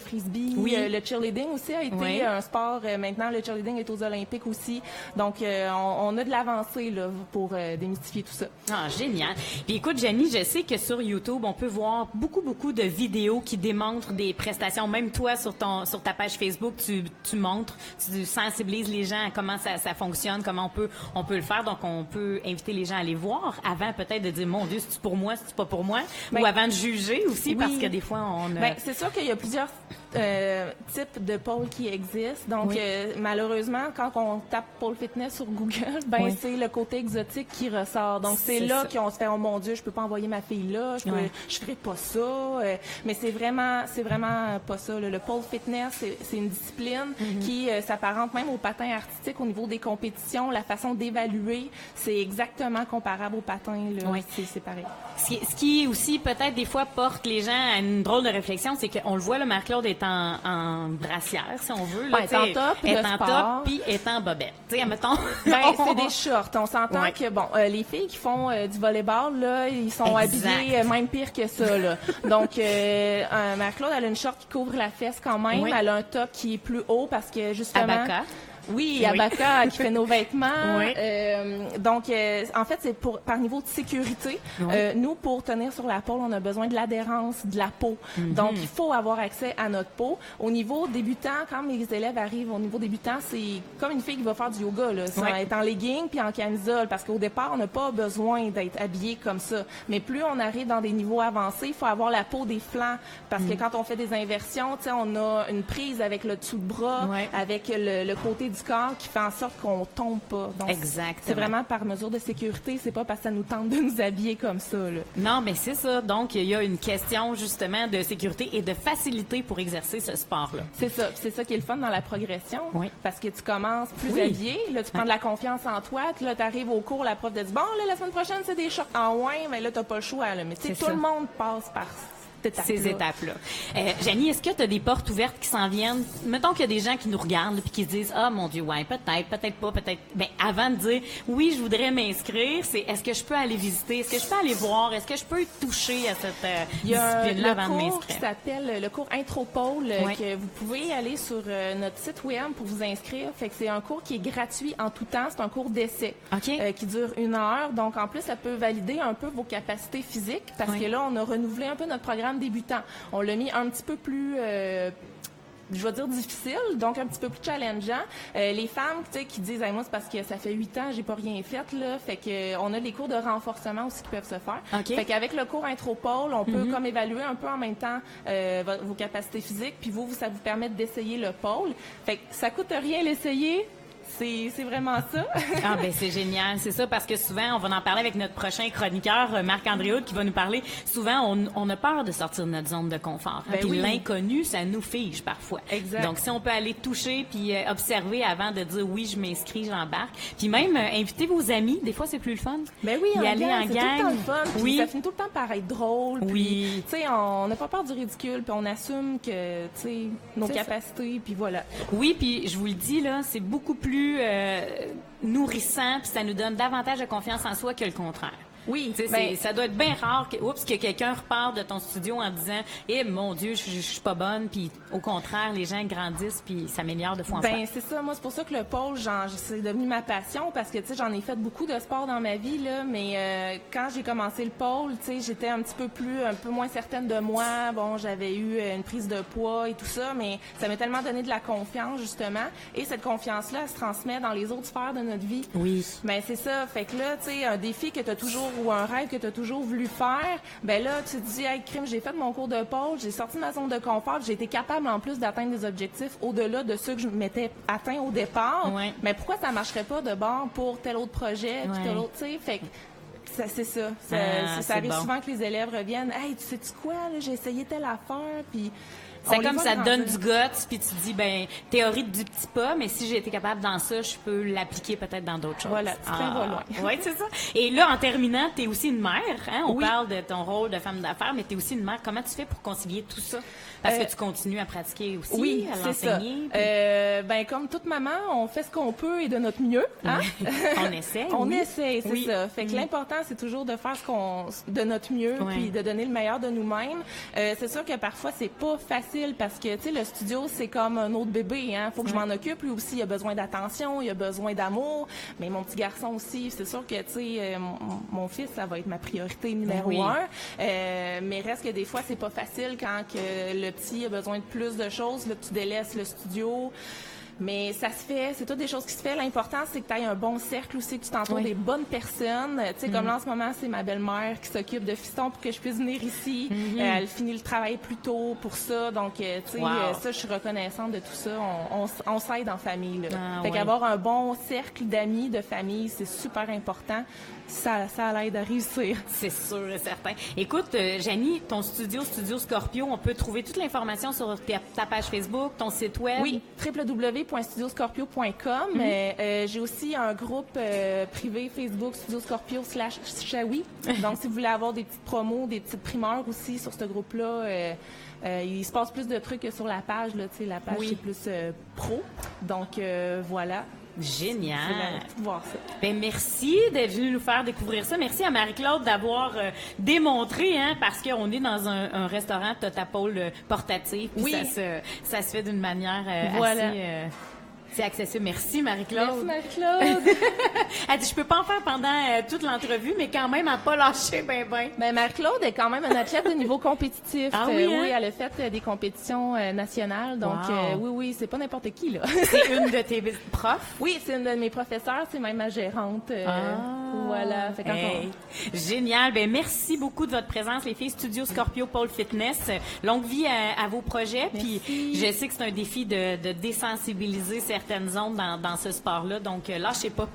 frisbee, le cheerleading aussi a été un sport. Maintenant, le cheerleading est aux Olympiques aussi. Donc, on a de l'avancée là pour démystifier tout ça. Ah, génial. Puis écoute, Jenny, je sais que sur YouTube, on peut voir beaucoup de vidéos qui démontrent des prestations. Même toi, sur ta page Facebook, tu montres, tu sensibilises les gens à comment ça fonctionne, comment on peut le faire. Donc, on peut inviter les gens à aller voir avant peut-être de dire, mon Dieu, c'est-tu pour moi, c'est-tu pas pour moi? Ou avant de juger aussi, parce que des fois, on a... Bien, c'est sûr qu'il y a plusieurs types de pôles qui existent. Donc, malheureusement, quand on tape pôle fitness sur Google, c'est le côté exotique qui ressort. Donc, c'est là qu'on se fait, oh mon Dieu, je peux pas envoyer ma fille là, je ferai pas ça. Mais c'est vraiment pas ça. Là. Le pôle fitness, c'est une discipline qui s'apparente même au patin artistique au niveau des compétitions. La façon d'évaluer, c'est exactement comparable au patin. Là. C'est pareil. Ce qui aussi, peut-être, des fois, porte les gens à une drôle de réflexion, c'est qu'on le voit, le Marc-Claude est en brassière, si on veut. Là, est en top, puis est en bobette. Tu sais, admettons. C'est des shorts. On s'entend que, bon, les filles qui font du volleyball, là, ils sont habillés même pire que ça, là. Donc, Marc-Claude, elle a une short qui couvre la fesse quand même. Elle a un top qui est plus haut parce que, justement... Abaca. Oui, Abaca qui fait nos vêtements. Donc, en fait, c'est par niveau de sécurité. Nous, pour tenir sur la pole, on a besoin de l'adhérence de la peau. Donc, il faut avoir accès à notre peau. Au niveau débutant, quand les élèves arrivent au niveau débutant, c'est comme une fille qui va faire du yoga. Là. Ça va être en legging puis en camisole, parce qu'au départ, on n'a pas besoin d'être habillé comme ça. Mais plus on arrive dans des niveaux avancés, il faut avoir la peau des flancs, parce que quand on fait des inversions, on a une prise avec le dessous de bras, avec le côté du corps qui fait en sorte qu'on tombe pas. Donc, c'est vraiment par mesure de sécurité, c'est pas parce que ça nous tente de nous habiller comme ça. Là. Non, mais c'est ça. Donc, il y a une question justement de sécurité et de facilité pour exercer ce sport-là. C'est ça qui est le fun dans la progression, parce que tu commences plus habillé, là, tu prends de la confiance en toi, puis là, tu arrives au cours, la prof te dit, bon, là, la semaine prochaine, c'est des shorts en ouin, mais là, t'as pas le choix. Là. Mais tu sais, tout le monde passe par ces étapes-là. Jenny, est-ce que tu as des portes ouvertes qui s'en viennent? Mettons qu'il y a des gens qui nous regardent et qui se disent, ah, mon Dieu, peut-être pas, peut-être... Ben, avant de dire, oui, je voudrais m'inscrire, c'est est-ce que je peux aller visiter? Est-ce que je peux aller voir? Est-ce que je peux toucher à cette discipline-là avant de m'inscrire? Il y a un cours qui s'appelle le cours Intropole, que vous pouvez aller sur notre site web pour vous inscrire. Fait que c'est un cours qui est gratuit en tout temps. C'est un cours d'essai qui dure 1 heure. Donc, en plus, ça peut valider un peu vos capacités physiques, parce que là, on a renouvelé un peu notre programme débutant. On l'a mis un petit peu plus je vais dire difficile, donc un petit peu plus challengeant. Les femmes, tu sais, qui disent, moi, c'est parce que ça fait 8 ans, j'ai pas rien fait, là. Fait que, on a des cours de renforcement aussi qui peuvent se faire. Okay. Fait qu'avec le cours Intropole, on peut comme évaluer un peu en même temps vos capacités physiques, puis ça vous permet d'essayer le pôle. Fait que ça coûte rien l'essayer. c'est vraiment ça. Ah ben c'est génial, c'est ça, parce que souvent, on va en parler avec notre prochain chroniqueur, Marc-André Hood, qui va nous parler. Souvent, on a peur de sortir de notre zone de confort. Ben puis oui. l'inconnu, ça nous fige parfois. Exact. Donc, si on peut aller toucher puis observer avant de dire oui, je m'inscris, j'embarque. Puis même, inviter vos amis, des fois, c'est plus le fun. Ben oui, y aller en c'est tout le temps gang. le fun. Puis Oui. ça finit tout le temps par être drôle. Oui. Puis, tu sais, on n'a pas peur du ridicule, puis on assume que, tu sais, nos C'est capacités, puis voilà. Oui, puis je vous le dis, là, c'est beaucoup plus nourrissant, puis ça nous donne davantage de confiance en soi que le contraire. Oui, Tu sais, ben, ça doit être bien rare que quelqu'un repart de ton studio en disant « Eh, mon Dieu, je suis pas bonne », puis au contraire, les gens grandissent puis s'améliorent de fois en fois. ben c'est ça. Moi, c'est pour ça que le pole, c'est devenu ma passion, parce que, tu sais, j'en ai fait beaucoup de sport dans ma vie, là, mais quand j'ai commencé le pole, tu sais, j'étais un peu moins certaine de moi. Bon, j'avais eu une prise de poids et tout ça, mais ça m'a tellement donné de la confiance, justement, et cette confiance-là, elle se transmet dans les autres sphères de notre vie. Oui. Ben c'est ça. Fait que là, tu sais, un défi que tu as toujours ou un rêve que tu as toujours voulu faire, ben là, tu te dis, hey, crime, j'ai fait mon cours de pole, j'ai sorti de ma zone de confort, j'ai été capable en plus d'atteindre des objectifs au-delà de ceux que je m'étais atteint au départ. Ouais. Mais pourquoi ça marcherait pas de bord pour tel autre projet, puis tel autre, tu sais? Fait que c'est ça. Ça c'est arrive bon. souvent que les élèves reviennent, hey, tu sais-tu quoi, là, j'ai essayé telle affaire, puis C'est on les comme voit ça te donne grandir. du guts, puis tu te dis, ben, théorie du petit pas, mais si j'ai été capable dans ça, je peux l'appliquer peut-être dans d'autres choses. Voilà, tu train va loin. Oui, c'est ça. Et là, en terminant, tu es aussi une mère. Hein? On Oui. parle de ton rôle de femme d'affaires, mais tu es aussi une mère. Comment tu fais pour concilier tout ça? Parce que tu continues à pratiquer aussi, Oui, à c'est ça. l'enseigner. Ben, comme toute maman, on fait ce qu'on peut et de notre mieux. Hein? On essaie. On oui. essaie, c'est Oui. ça. Fait que l'important, c'est toujours de faire de notre mieux, Ouais. puis de donner le meilleur de nous-mêmes. C'est sûr que parfois, c'est pas facile parce que, tu sais, le studio, c'est comme un autre bébé, hein. Faut que je m'en occupe. Lui aussi, il a besoin d'attention, il a besoin d'amour. Mais mon petit garçon aussi, c'est sûr que, tu sais, mon fils, ça va être ma priorité numéro Oui. 1. Mais reste que des fois, c'est pas facile quand que le petit a besoin de plus de choses. Là, tu délaisses le studio. Mais ça se fait, c'est toutes des choses qui se font. L'important, c'est que tu aies un bon cercle aussi, que tu t'entoures Oui. des bonnes personnes. Tu sais, comme là, en ce moment, c'est ma belle-mère qui s'occupe de fiston pour que je puisse venir ici. Elle finit le travail plus tôt pour ça. Donc, tu sais, Wow. ça, je suis reconnaissante de tout ça. On s'aide en famille, là. Ah, fait ouais. qu'avoir un bon cercle d'amis, de famille, c'est super important. Ça l'aide à réussir. C'est sûr et certain. Écoute, Janie, ton studio Scorpio, on peut trouver toute l'information sur ta page Facebook, ton site web. Oui, www.studioscorpio.com. J'ai aussi un groupe privé Facebook Studio Scorpio /Shawi. Donc, si vous voulez avoir des petites promos, des petites primeurs aussi sur ce groupe-là, il se passe plus de trucs que sur la page. Là, tu sais, la page, Oui. c'est plus pro. Donc, voilà. Génial. C'est voir ça. Ben merci d'être venu nous faire découvrir ça. Merci à Marie-Claude d'avoir démontré, hein, parce qu'on est dans un restaurant Totapole portatif. Puis Oui. ça se fait d'une manière Voilà. assez c'est accessible. Merci Marie-Claude. Merci, Marie-Claude. Elle dit, je peux pas en faire pendant toute l'entrevue, mais quand même, elle n'a pas lâché ben. Ben, Marie-Claude est quand même une athlète de niveau compétitif. Ah oui, hein? Oui, elle a fait des compétitions nationales. Donc, Wow. oui, c'est pas n'importe qui, là. C'est une de tes profs. Oui, c'est une de mes professeurs, c'est même ma gérante. Voilà. Fait Hey. Génial. Ben merci beaucoup de votre présence, les filles. Studio Scorpio Pole Fitness. Longue vie à vos projets. Merci. Puis je sais que c'est un défi de désensibiliser certaines zones dans ce sport-là. Donc lâchez pas.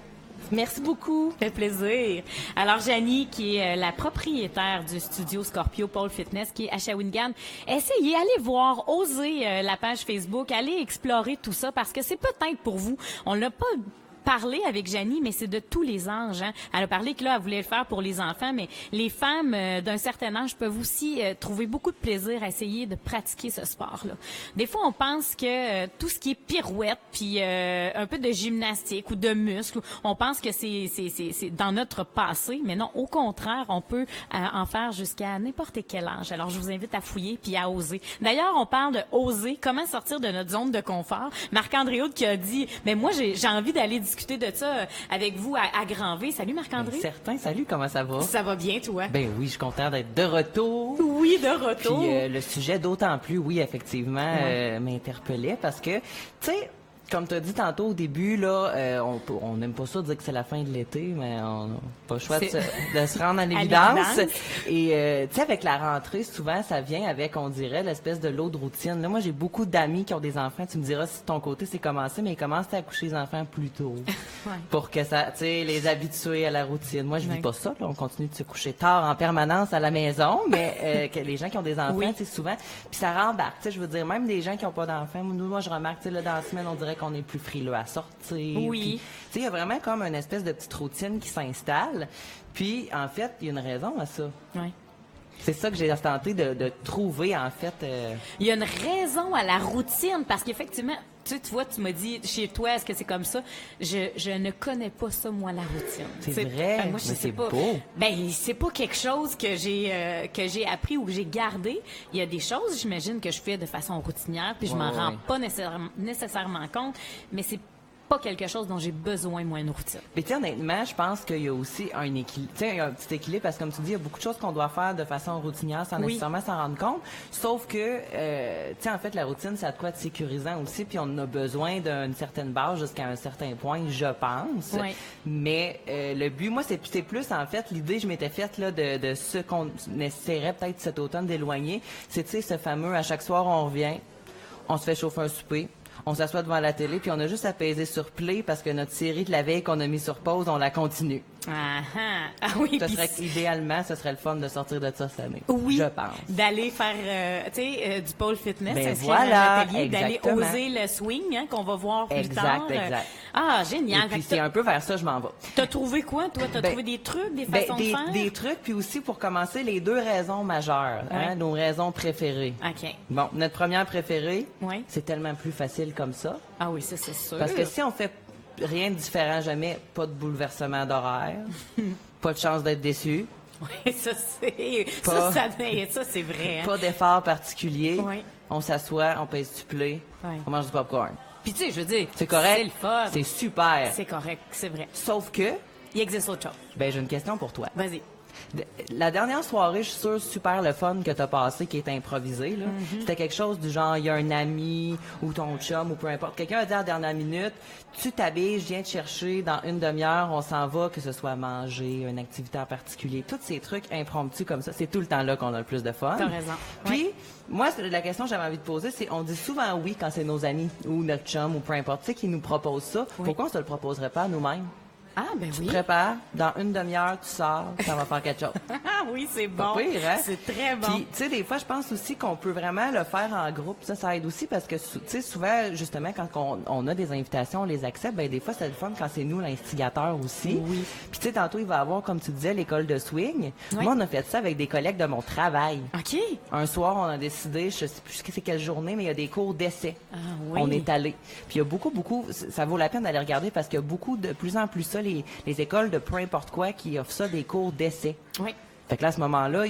Merci beaucoup. Ça fait plaisir. Alors, Janie, qui est la propriétaire du studio Scorpio Pole Fitness, qui est à Shawinigan, essayez, allez voir, osez la page Facebook, allez explorer tout ça, parce que c'est peut-être pour vous. On n'a pas parler avec Janie, mais c'est de tous les âges. Hein. Elle a parlé que là, elle voulait le faire pour les enfants, mais les femmes d'un certain âge peuvent aussi trouver beaucoup de plaisir à essayer de pratiquer ce sport-là. Des fois, on pense que tout ce qui est pirouette, puis un peu de gymnastique ou de muscle, on pense que c'est dans notre passé, mais non, au contraire, on peut en faire jusqu'à n'importe quel âge. Alors, je vous invite à fouiller puis à oser. D'ailleurs, on parle de oser, comment sortir de notre zone de confort. Marc-André Hood qui a dit, mais moi, j'ai envie d'aller discuter de ça avec vous à Grand-V. Salut Marc-André. Certain, salut, comment ça va? Ça va bien, toi? Ben oui, je suis content d'être de retour. Oui, de retour. Puis le sujet d'autant plus, oui, effectivement, m'interpellait parce que, tu sais, Comme tu as dit tantôt au début, là, on n'aime pas ça dire que c'est la fin de l'été, mais on n'a pas le choix de se rendre à l'évidence. Et tu sais, avec la rentrée, souvent, ça vient avec, on dirait, l'espèce de lot de routine. Là, moi, j'ai beaucoup d'amis qui ont des enfants. Tu me diras si de ton côté, c'est commencé, mais ils commencent à coucher les enfants plus tôt. Pour que ça, tu sais, les habituer à la routine. Moi, je vis pas ça, là. On continue de se coucher tard en permanence à la maison, mais que les gens qui ont des enfants, tu sais, souvent, puis ça rembarque. Tu sais, je veux dire, même des gens qui n'ont pas d'enfants, moi, je remarque, tu sais, là, dans la semaine, on dirait qu'on est plus frileux à sortir. Oui. Tu sais, il y a vraiment comme une espèce de petite routine qui s'installe. Puis, en fait, il y a une raison à ça. Oui. C'est ça que j'ai tenté de trouver, en fait. Il y a une raison à la routine, parce qu'effectivement, tu vois, tu m'as dit, chez toi, est-ce que c'est comme ça? Je ne connais pas ça, moi, la routine. C'est vrai, moi, je mais sais c'est pas. beau. Ben, c'est pas quelque chose que j'ai appris ou que j'ai gardé. Il y a des choses, j'imagine, que je fais de façon routinière, puis je m'en rends pas nécessairement compte, mais c'est pas quelque chose dont j'ai besoin, moi, une routine. Mais tu sais, honnêtement, je pense qu'il y a aussi un équilibre. Tu sais, un petit équilibre, parce que comme tu dis, il y a beaucoup de choses qu'on doit faire de façon routinière sans nécessairement s'en rendre compte. Sauf que, tu sais, en fait, la routine, ça a de quoi être sécurisant aussi, puis on a besoin d'une certaine base jusqu'à un certain point, je pense. Oui. Mais le but, moi, c'est plus, en fait, l'idée, je m'étais faite, là, de ce qu'on essaierait peut-être cet automne d'éloigner. C'est, tu sais, ce fameux, à chaque soir, on revient, on se fait chauffer un souper, on s'assoit devant la télé, puis on a juste à peser sur play parce que notre série de la veille qu'on a mis sur pause, on la continue. Ah oui, Idéalement, ce serait le fun de sortir de ça cette année. Oui, je pense. d'aller faire, du pôle fitness, s'inscrire à un atelier, d'aller exactement. oser le swing, qu'on va voir plus tard. Exact. Ah, génial. Et puis c'est un peu vers ça, je m'en vais. T'as trouvé quoi, toi? T'as trouvé des trucs, des façons de faire? Des trucs, puis aussi, pour commencer, les deux raisons majeures, nos raisons préférées. OK. Bon, notre première préférée, Oui. c'est tellement plus facile comme ça. Ah oui, ça, c'est sûr. Parce que si on fait rien de différent jamais, pas de bouleversement d'horaire, pas de chance d'être déçu, Oui, ça, c'est... Ça, c'est vrai. Hein? pas d'effort particulier, Oui. on s'assoit, on pèse du play, Oui. on mange du popcorn. Puis tu sais, je veux dire... C'est correct. C'est le fun. C'est super. C'est correct, c'est vrai. Sauf que, Il existe autre chose. ben, j'ai une question pour toi. Vas-y. La dernière soirée, je suis sûre, super le fun que t'as passé, qui est improvisé, là. C'était quelque chose du genre, il y a un ami, ou ton chum, ou peu importe. Quelqu'un a dit à la dernière minute, tu t'habilles, je viens te chercher, dans une demi-heure, on s'en va, que ce soit manger, une activité en particulier. Tous ces trucs impromptus comme ça, c'est tout le temps là qu'on a le plus de fun. T'as raison. Puis, moi, la question que j'avais envie de poser, c'est, on dit souvent oui quand c'est nos amis, ou notre chum, ou peu importe, tu sais, qui nous proposent ça. Pourquoi on se le proposerait pas à nous-mêmes? Ah, ben oui. Prépare, dans une demi-heure, tu sors, ça va faire quelque chose. Ah oui, c'est bon. Pas pire, hein? C'est très bon. Puis, tu sais, des fois, je pense aussi qu'on peut vraiment le faire en groupe. Ça aide aussi parce que, tu sais, souvent, justement, quand on a des invitations, on les accepte, ben des fois, c'est le fun quand c'est nous l'instigateur aussi. Oui. Puis, tu sais, tantôt, il va y avoir, comme tu disais, l'école de swing. Oui. Moi, on a fait ça avec des collègues de mon travail. OK. Un soir, on a décidé, je sais plus c'est quelle journée, mais il y a des cours d'essai. Ah oui. On est allé. Puis il y a beaucoup, ça vaut la peine d'aller regarder parce qu'il y a beaucoup, de plus en plus ça, les écoles de peu importe quoi qui offrent ça des cours d'essai. Oui. Fait que là, à ce moment-là,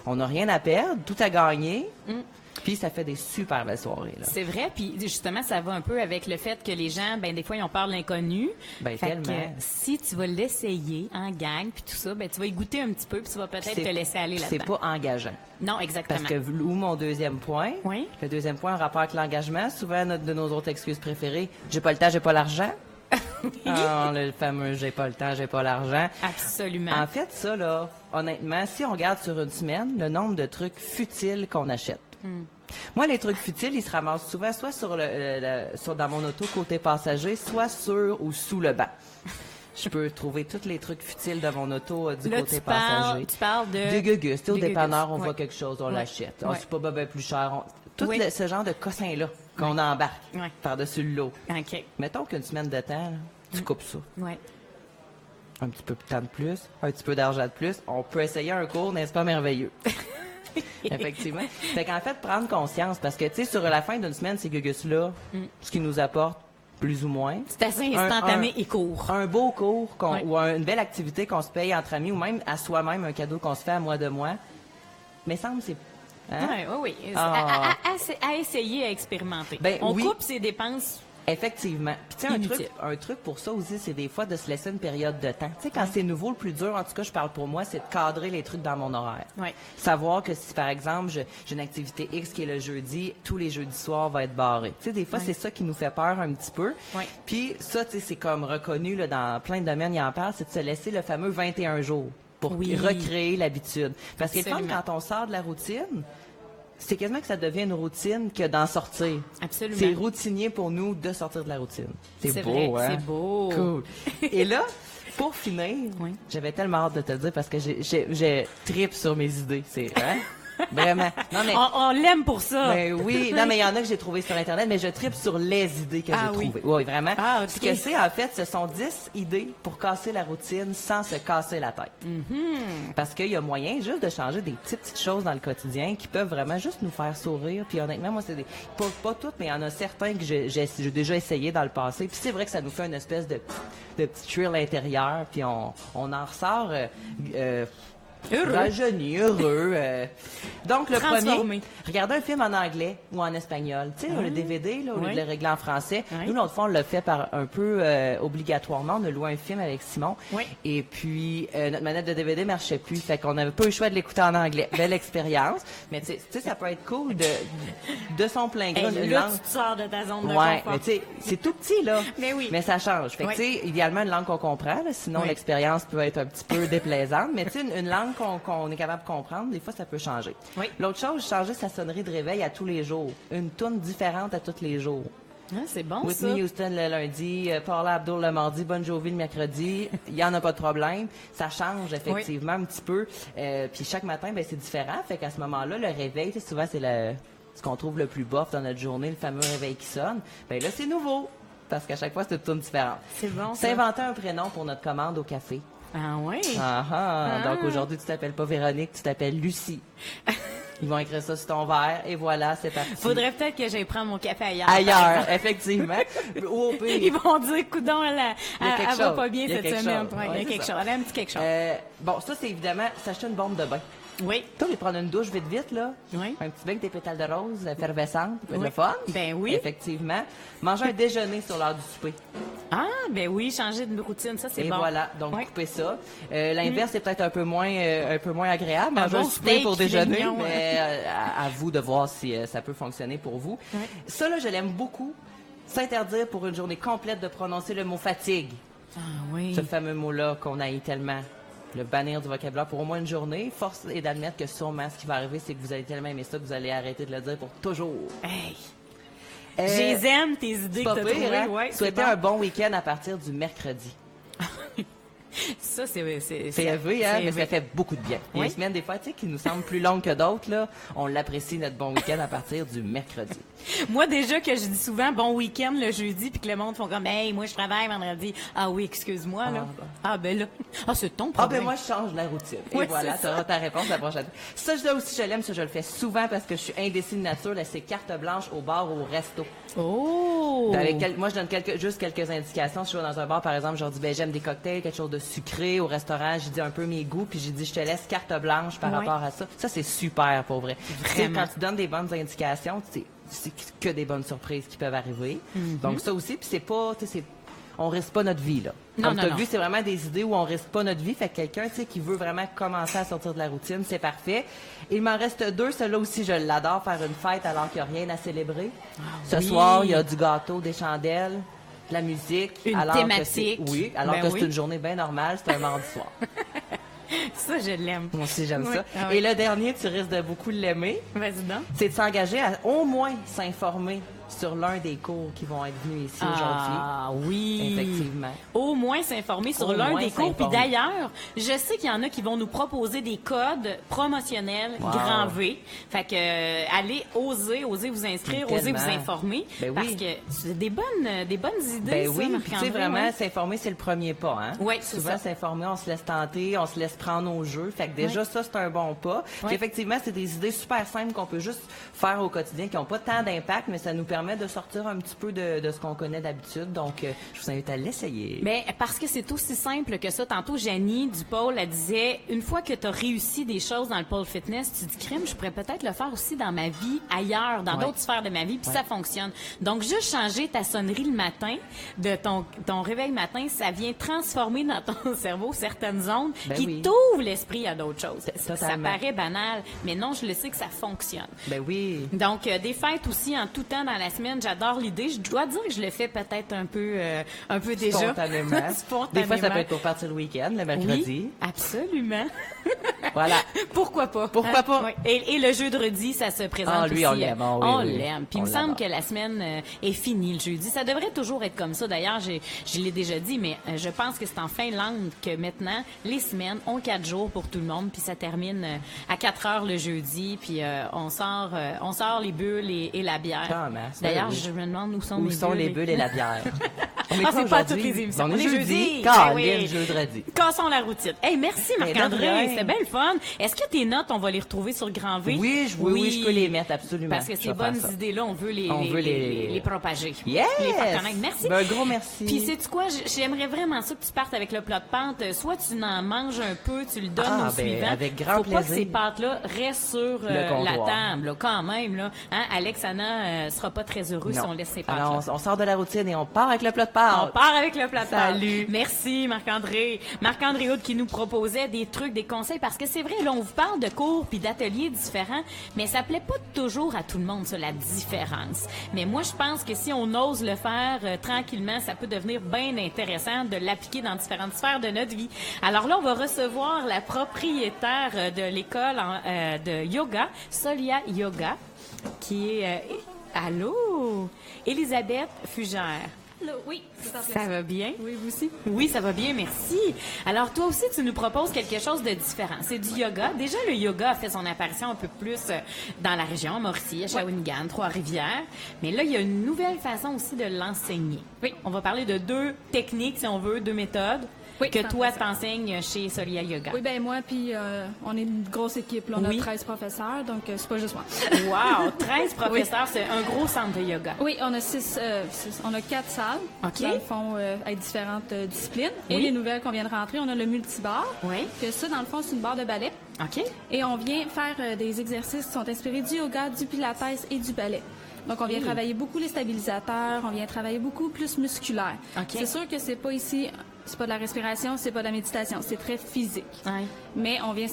on n'a rien à perdre, tout à gagner. Puis ça fait des super belles soirées, là. C'est vrai, puis justement, ça va un peu avec le fait que les gens, ben des fois, ils ont peur de l'inconnu. Ben, fait tellement. que si tu vas l'essayer en gang, puis tout ça, ben tu vas y goûter un petit peu, puis tu vas peut-être te laisser aller C'est là-dedans. pas engageant. Non, exactement. Parce que, où mon deuxième point, Oui. le deuxième point en rapport avec l'engagement, souvent, de nos autres excuses préférées, j'ai pas le temps, j'ai pas l'argent. Ah, le fameux j'ai pas le temps, j'ai pas l'argent. Absolument. En fait, ça, là, honnêtement, si on regarde sur une semaine, le nombre de trucs futiles qu'on achète. Moi, les trucs futiles, ils se ramassent souvent soit dans mon auto côté passager, soit sur ou sous le banc. Je peux trouver tous les trucs futiles de mon auto du Là, côté passager. tu parles de... Des gugus. Tu sais, au des dépanneur, on gugus. voit Ouais. quelque chose, on Ouais. l'achète. Ah, Ouais. c'est pas ben plus cher. Tout Oui. ce genre de cossin-là qu'on embarque Ouais. par-dessus le lot. OK. Mettons qu'une semaine de temps, là, tu coupes ça. Ouais. Un petit peu de temps de plus, un petit peu d'argent de plus. On peut essayer un cours, n'est-ce pas merveilleux? Effectivement. Fait qu'en fait, prendre conscience, parce que, tu sais, sur la fin d'une semaine, ces gugus-là, ce qu'ils nous apportent, plus ou moins. C'est assez instantané et court. Un beau cours Ouais. ou une belle activité qu'on se paye entre amis ou même à soi-même, un cadeau qu'on se fait à moi de moi. Mais semble c'est... Hein? Oui. Ah. À essayer, à expérimenter. Ben, On oui. coupe ses dépenses Effectivement. Puis tu sais, un truc pour ça aussi, c'est des fois de se laisser une période de temps. Tu sais, quand c'est nouveau, le plus dur, en tout cas, je parle pour moi, c'est de cadrer les trucs dans mon horaire. Oui. Savoir que si, par exemple, j'ai une activité X qui est le jeudi, tous les jeudis soirs va être barré. Tu sais, des fois, c'est ça qui nous fait peur un petit peu. Oui. Puis ça, tu sais, c'est comme reconnu, là, dans plein de domaines, il en parle, c'est de se laisser le fameux 21 jours pour recréer l'habitude. Parce que quand on sort de la routine, c'est quasiment que ça devient une routine que d'en sortir. Absolument. C'est routinier pour nous de sortir de la routine. C'est beau, vrai, hein? C'est beau. Cool. Et là, pour finir, j'avais tellement hâte de te le dire parce que j'ai tripe sur mes idées. C'est vrai. Vraiment. Non, mais, on l'aime pour ça. Ben oui. Non, mais il y en a que j'ai trouvé sur Internet, mais je tripe sur les idées que j'ai trouvées. Oui, vraiment. Ah, okay. Ce que c'est, en fait, ce sont 10 idées pour casser la routine sans se casser la tête. Parce qu'il y a moyen juste de changer des petites choses dans le quotidien qui peuvent vraiment juste nous faire sourire. Puis honnêtement, moi, c'est pas toutes, mais il y en a certains que j'ai déjà essayé dans le passé. Puis c'est vrai que ça nous fait une espèce de petit thrill intérieur. Puis on en ressort... rajeuni, heureux. Donc, le premier, regardez un film en anglais ou en espagnol. Tu sais, le DVD, là, au lieu de le régler en français. Nous, l'autre fois, on l'a fait par un peu obligatoirement. On a loué un film avec Simon. Et puis, notre manette de DVD marchait plus. Fait qu'on n'avait pas eu le choix de l'écouter en anglais. Belle expérience. Mais tu sais, ça peut être cool de son plein gré. Là, tu te sors de ta zone de confort. Mais tu sais, c'est tout petit, là. Mais oui. Mais ça change. Fait que, tu sais, idéalement, une langue qu'on comprend, là, sinon l'expérience peut être un petit peu déplaisante. Mais tu sais, une langue qu'on est capable de comprendre, des fois, ça peut changer. L'autre chose, changer sa sonnerie de réveil à tous les jours. Une toune différente à tous les jours. Ah, c'est bon, Whitney ça. Houston le lundi, Paula Abdul le mardi, Bon Jovi le mercredi. Il n'y en a pas de problème. Ça change effectivement un petit peu. Puis chaque matin, ben c'est différent. Fait qu'à ce moment-là, le réveil, souvent, c'est ce qu'on trouve le plus bof dans notre journée, le fameux réveil qui sonne. Ben là, c'est nouveau. Parce qu'à chaque fois, c'est une toune différente. C'est bon, ça. S'inventer un prénom pour notre commande au café. Ah oui? Donc aujourd'hui, tu t'appelles pas Véronique, tu t'appelles Lucie. Ils vont écrire ça sur ton verre et voilà, c'est parti. Faudrait peut-être que j'aille prendre mon café ailleurs. Ailleurs, effectivement. Ou au pire. Ils vont dire, coudonc, elle va pas bien cette semaine. Il y a quelque chose. Elle a un petit quelque chose. Bon, ça, c'est évidemment s'acheter une bombe de bain. Oui. Toi, aller prendre une douche vite, là. Oui. Un petit bain avec des pétales de rose effervescentes. Ça peut être le fun. Ben oui. Effectivement. Manger un déjeuner sur l'heure du souper. Ah, ben oui, changer de routine, ça, c'est bon. Et voilà. Donc, couper ça. L'inverse, c'est peut-être un peu moins agréable. Manger un souper pour déjeuner. Mais à vous de voir si ça peut fonctionner pour vous. Oui. Ça, là, je l'aime beaucoup. S'interdire pour une journée complète de prononcer le mot fatigue. Ah oui. Ce fameux mot-là qu'on haït tellement. Le bannir du vocabulaire pour au moins une journée. Force est d'admettre que sûrement ce qui va arriver, c'est que vous allez tellement aimer ça que vous allez arrêter de le dire pour toujours. Hey! J'aime tes idées que tu as trouvées. Hein? Ouais, souhaitez un bon week-end à partir du mercredi. Ça, c'est élevé, hein, mais ça fait beaucoup de bien. Il y a une semaine, des fois, tu sais, qui nous semble plus longue que d'autres, là, on l'apprécie, notre bon week-end, à partir du mercredi. Moi, déjà, que je dis souvent bon week-end le jeudi, puis que le monde font comme, hey, moi, je travaille vendredi. Ah oui, excuse-moi, là. Ah, ben là. Ah, c'est ton problème. Ah, ben moi, je change la routine. Et voilà, tu auras ta réponse la prochaine. Ça, aussi, je l'aime, ça, je le fais souvent parce que je suis indécis de nature, laisser carte blanche au bar ou au resto. Oh! Moi, je donne juste quelques indications. Si je vais dans un bar, par exemple, je leur dis, ben, j'aime des cocktails, quelque chose de sucré. Au restaurant, j'ai dit un peu mes goûts, puis j'ai dit, je te laisse carte blanche par rapport à ça. Ça, c'est super, pour vrai. Quand tu donnes des bonnes indications, c'est que des bonnes surprises qui peuvent arriver. Donc, ça aussi, puis c'est pas, on risque pas notre vie, là. Comme tu as vu, c'est vraiment des idées où on risque pas notre vie. Fait que quelqu'un, qui veut vraiment commencer à sortir de la routine, c'est parfait. Il m'en reste 2. Celui-là aussi, je l'adore, faire une fête alors qu'il n'y a rien à célébrer. Ce soir, il y a du gâteau, des chandelles, de la musique. Une thématique. Alors que c'est une journée bien normale, c'est un mardi soir. Ça, je l'aime. Moi aussi, j'aime ça. Ah, et le dernier, tu risques de beaucoup l'aimer. Vas-y donc. C'est de s'engager à au moins s'informer sur l'un des cours qui vont être venus ici aujourd'hui. Ah oui. Effectivement. Au moins s'informer sur l'un des cours. Puis d'ailleurs, je sais qu'il y en a qui vont nous proposer des codes promotionnels grand V. Fait que allez oser vous inscrire, oser vous informer. Ben parce que c'est des bonnes idées. Ben oui, tu sais vraiment, s'informer, c'est le premier pas. Hein? Oui, c'est souvent, s'informer, on se laisse tenter, on se laisse prendre au jeu. Fait que déjà, ça, c'est un bon pas. Puis effectivement, c'est des idées super simples qu'on peut juste faire au quotidien, qui n'ont pas tant d'impact, mais ça nous permet permet de sortir un petit peu de ce qu'on connaît d'habitude. Donc, je vous invite à l'essayer. Mais parce que c'est aussi simple que ça. Tantôt, Janie du pôle, elle disait, une fois que tu as réussi des choses dans le pôle fitness, tu dis, crème, je pourrais peut-être le faire aussi dans ma vie ailleurs, dans d'autres sphères de ma vie, puis ça fonctionne. Donc, juste changer ta sonnerie le matin, de ton réveil matin, ça vient transformer dans ton cerveau certaines zones qui t'ouvrent l'esprit à d'autres choses. Ça paraît banal, mais non, je le sais que ça fonctionne. Ben oui. Donc, des fêtes aussi en tout temps dans la semaine, j'adore l'idée. Je dois dire que je le fais peut-être un peu déjà. Spontanément. Des fois, ça peut être pour partir le week-end, le mercredi. Oui, absolument. Voilà. Pourquoi pas? Pourquoi pas? Oui. Et le jeudi, ça se présente lui, aussi. on l'aime. On l'aime. Puis il me semble que la semaine est finie le jeudi. Ça devrait toujours être comme ça. D'ailleurs, je l'ai déjà dit, mais je pense que c'est en Finlande que maintenant, les semaines ont 4 jours pour tout le monde, puis ça termine à 4 heures le jeudi, puis on sort les bulles et la bière. D'ailleurs, je me demande où sont les bulles et la bière. C'est pas toutes les émissions. On est jeudi. Jeudi. Cassons la routine. Hey, merci Marc-André. C'était bien le fun. Est-ce que tes notes, on va les retrouver sur Grand V? Oui, je peux les mettre, absolument. Parce que ces bonnes idées-là, on veut les propager. Yes! Les faire connaître. Merci. Un gros merci. Puis sais-tu quoi? J'aimerais vraiment ça que tu partes avec le plat de pâtes. Soit tu en manges un peu, tu le donnes au suivant. Avec grand plaisir. Faut pas que ces pâtes-là restent sur la table, là, quand même. Là. Hein? Alex, Anna sera pas très heureux si on laisse ces pâtes-là. Alors, on sort de la routine et on part avec le plat de pâtes. On part avec le plat de pâtes. Salut. Merci, Marc-André. Marc-André Hood qui nous proposait des trucs, des conseils, parce que c'est vrai, là, on vous parle de cours puis d'ateliers différents, mais ça plaît pas toujours à tout le monde, ça, la différence. Mais moi, je pense que si on ose le faire tranquillement, ça peut devenir bien intéressant de l'appliquer dans différentes sphères de notre vie. Alors là, on va recevoir la propriétaire de l'école de yoga, Solia Yoga, qui est... Allô? Elisabeth Fugère. Allô, oui, ça va bien? Oui, vous aussi? Oui, ça va bien, merci. Alors, toi aussi, tu nous proposes quelque chose de différent. C'est du yoga. Déjà, le yoga a fait son apparition un peu plus dans la région, à Mauricie, à Shawinigan, Trois-Rivières. Mais là, il y a une nouvelle façon aussi de l'enseigner. Oui. On va parler de 2 techniques, si on veut, 2 méthodes. Oui, que toi, t'enseignes chez Solia Yoga. Oui, ben moi, puis on est une grosse équipe. Là, on a 13 professeurs, donc c'est pas juste moi. Wow! 13 professeurs, c'est un gros centre de yoga. Oui, on a 4 salles, dans le fond, avec différentes disciplines. Et les nouvelles qu'on vient de rentrer, on a le multibar. Oui. Que ça, dans le fond, c'est une barre de ballet. OK. Et on vient faire des exercices qui sont inspirés du yoga, du pilates et du ballet. Donc, on vient travailler beaucoup les stabilisateurs, on vient travailler beaucoup plus musculaire. Okay. C'est sûr que c'est pas ici, c'est pas de la respiration, c'est pas de la méditation, c'est très physique. Ouais. Mais on vient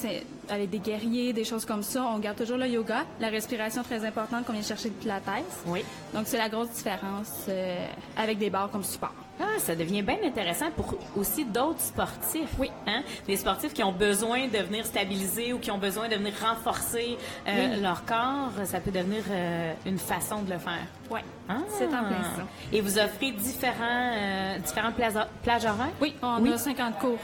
avec des guerriers, des choses comme ça, on garde toujours le yoga, la respiration très importante qu'on vient chercher le pilates. Oui. Donc, c'est la grosse différence avec des barres comme support. Ah, ça devient bien intéressant pour aussi d'autres sportifs. Oui. Hein? Des sportifs qui ont besoin de venir stabiliser ou qui ont besoin de venir renforcer leur corps. Ça peut devenir une façon de le faire. Oui. Ah. C'est en plein ça. Et vous offrez différentes plages horaires? Oui, on a 50 cours.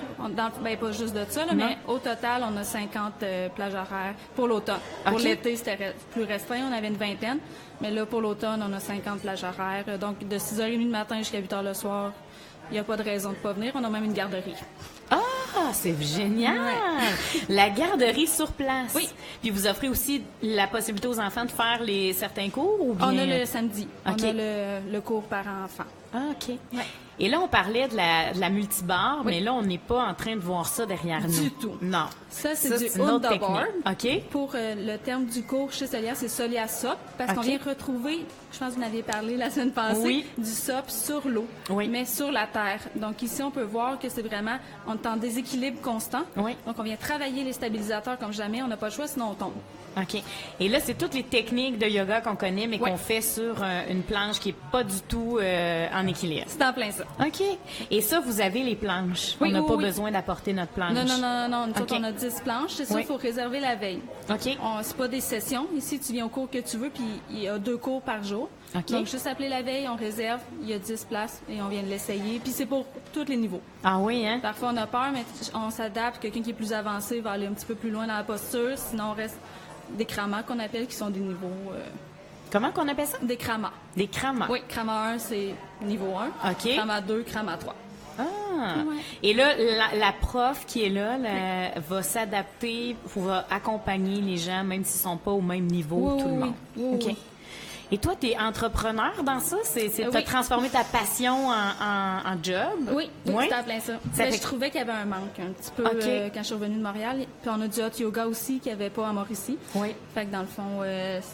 Pas juste de ça, là, mais au total, on a 50 plages horaires pour l'automne. Pour l'été, c'était plus restreint, on avait une vingtaine. Mais là, pour l'automne, on a 50 plages horaires. Donc, de 6h30 du matin jusqu'à 8h le soir, il n'y a pas de raison de ne pas venir. On a même une garderie. Ah, c'est génial! La garderie sur place. Oui. Puis vous offrez aussi la possibilité aux enfants de faire certains cours ou bien... On a le samedi. OK. On a le cours par enfant. Ah, OK. Ouais. Et là, on parlait de la multibar, mais là, on n'est pas en train de voir ça derrière nous. Du tout. Non. Ça, c'est du une autre Underboard. technique. OK. Pour le terme du cours chez Solia, c'est Solia SOP, parce qu'on vient retrouver, je pense que vous en avez parlé la semaine passée, du SOP sur l'eau, mais sur la terre. Donc ici, on peut voir que c'est vraiment, on est en déséquilibre constant. Oui. Donc on vient travailler les stabilisateurs comme jamais, on n'a pas le choix, sinon on tombe. OK. Et là, c'est toutes les techniques de yoga qu'on connaît, mais qu'on fait sur une planche qui est pas du tout en équilibre. C'est en plein ça. OK. Et ça, vous avez les planches. Oui, on n'a pas oui. besoin d'apporter notre planche. Non. Nous autres, on a 10 planches. C'est ça, il faut réserver la veille. OK. C'est pas des sessions. Ici, tu viens au cours que tu veux, puis il y a 2 cours par jour. OK. Donc, juste appeler la veille, on réserve, il y a 10 places et on vient de l'essayer. Puis c'est pour tous les niveaux. Ah oui, hein? Parfois, on a peur, mais on s'adapte. Quelqu'un qui est plus avancé va aller un petit peu plus loin dans la posture. Sinon, on reste des kramas qu'on appelle, qui sont des niveaux... Comment qu'on appelle ça? Des kramas. Des kramas. Oui, krama 1, c'est niveau 1. OK. Krama 2, krama 3. Ah! Ouais. Et là, la prof qui est là, va s'adapter, va accompagner les gens, même s'ils sont pas au même niveau, tout le monde. Oui. OK. Et toi, tu es entrepreneur dans ça? T'as transformé ta passion en job? Oui, c'était à plein ça. Je trouvais qu'il y avait un manque un petit peu quand je suis revenue de Montréal. Puis on a du hot yoga aussi qu'il n'y avait pas à Mauricie. Oui. Fait que dans le fond,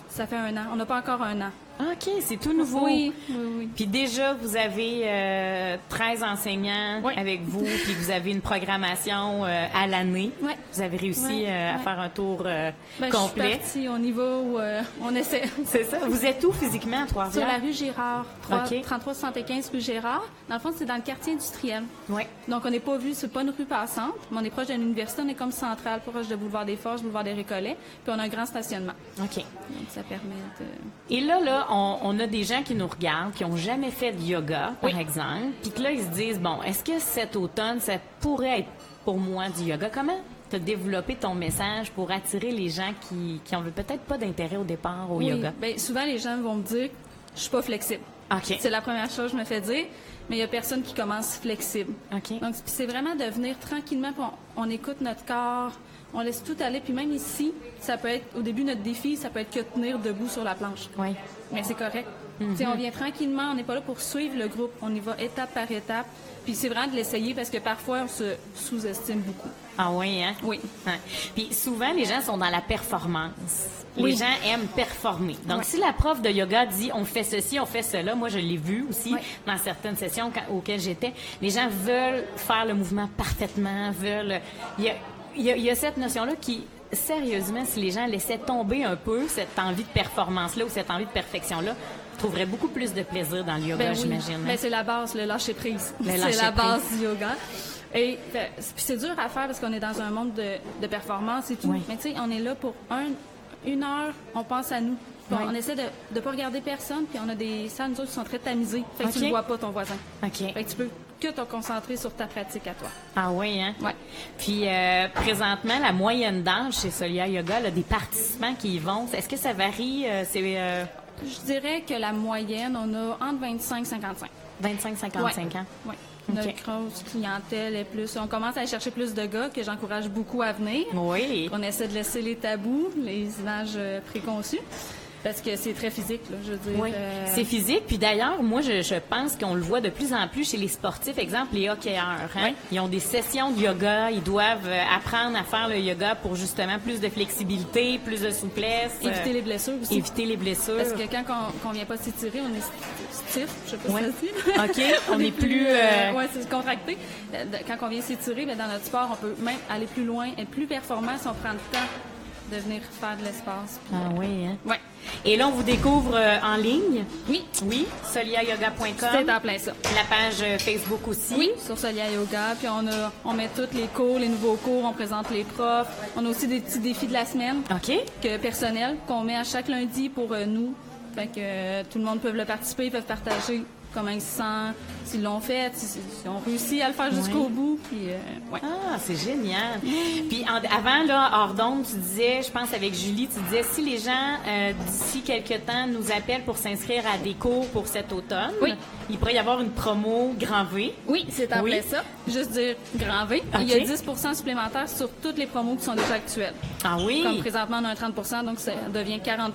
ça fait 1 an. On n'a pas encore 1 an. OK, c'est tout nouveau. Oui. Puis déjà, vous avez 13 enseignants avec vous, puis vous avez une programmation à l'année. Oui. Vous avez réussi à faire un tour complet. Je suis partie, on y va ou on essaie. C'est ça. Vous êtes où physiquement à Trois-Rivières? Sur la rue Gérard, 3375 rue Gérard. Dans le fond, c'est dans le quartier industriel. Oui. Donc, on n'est pas vu, c'est pas une rue passante, mais on est proche de l'université, on est comme central, proche de Boulevard des Forges, Boulevard des Récollets, puis on a un grand stationnement. OK. Donc, ça permet de... Et là, on a des gens qui nous regardent, qui n'ont jamais fait de yoga, par exemple, puis que là, ils se disent, bon, est-ce que cet automne, ça pourrait être pour moi du yoga? Comment tu as développé ton message pour attirer les gens qui ont peut-être pas d'intérêt au départ au yoga? Bien, souvent, les gens vont me dire, je suis pas flexible. OK. C'est la première chose que je me fais dire, mais il y a personne qui commence flexible. OK. Donc, c'est vraiment de venir tranquillement, puis on écoute notre corps, on laisse tout aller, puis même ici, ça peut être, au début, notre défi, ça peut être que tenir debout sur la planche. Oui. Mais c'est correct. On vient tranquillement, on n'est pas là pour suivre le groupe, on y va étape par étape. Puis c'est vraiment de l'essayer parce que parfois, on se sous-estime beaucoup. Ah oui, hein? Oui. Ouais. Puis souvent, les gens sont dans la performance. Les gens aiment performer. Donc, si la prof de yoga dit on fait ceci, on fait cela, moi je l'ai vu aussi dans certaines sessions auxquelles j'étais, les gens veulent faire le mouvement parfaitement, veulent... Il y a cette notion-là qui... Sérieusement, si les gens laissaient tomber un peu cette envie de performance-là ou cette envie de perfection-là, trouveraient beaucoup plus de plaisir dans le yoga, j'imagine. Ben, c'est la base, le lâcher-prise. C'est la base du yoga. Et puis c'est dur à faire parce qu'on est dans un monde de performance et tout. Oui. Mais tu sais, on est là pour 1 heure, on pense à nous. On essaie de ne pas regarder personne, puis on a des salles, nous autres, qui sont très tamisées. Fait que tu ne vois pas ton voisin. OK. Fait que tu peux que te concentrer sur ta pratique à toi. Ah oui, hein? Oui. Puis, présentement, la moyenne d'âge chez Solia Yoga, là, des participants qui y vont, est-ce que ça varie? Je dirais que la moyenne, on a entre 25 et 55. 25-55 ans? Oui. Notre grosse clientèle est plus... On commence à aller chercher plus de gars que j'encourage beaucoup à venir. Oui. On essaie de laisser les tabous, les images préconçues. Parce que c'est très physique, là, je veux dire. Oui, c'est physique. Puis d'ailleurs, moi, je pense qu'on le voit de plus en plus chez les sportifs. Exemple, les hockeyeurs. Hein? Ils ont des sessions de yoga. Ils doivent apprendre à faire le yoga pour justement plus de flexibilité, plus de souplesse. Éviter les blessures aussi. Éviter les blessures. Parce que quand on vient pas s'étirer, on est stiff. Je sais pas si ça se dit. OK. On est plus... Oui, c'est contracté. Quand on vient s'étirer, dans notre sport, on peut même aller plus loin, être plus performant si on prend le temps de venir faire de l'espace. Ah oui, hein? Oui. Et là, on vous découvre en ligne? Oui. Oui, soliayoga.com. C'est en plein ça. La page Facebook aussi? Oui, sur Solia Yoga. Puis on met tous les cours, les nouveaux cours, on présente les profs. On a aussi des petits défis de la semaine. OK. Personnels qu'on met à chaque lundi pour nous. Fait que tout le monde peut le participer, peuvent partager comment ils se sentent, s'ils l'ont fait, s'ils ont réussi à le faire jusqu'au bout. Puis, Ah, c'est génial. Puis avant, là, hors d'onde, tu disais, je pense avec Julie, tu disais, si les gens, d'ici quelques temps, nous appellent pour s'inscrire à des cours pour cet automne, il pourrait y avoir une promo Grand V. Oui, c'est en plein ça. Juste dire Grand V. Okay. Il y a 10% supplémentaires sur toutes les promos qui sont déjà actuelles. Ah oui? Comme présentement, on a un 30%, donc ça devient 40%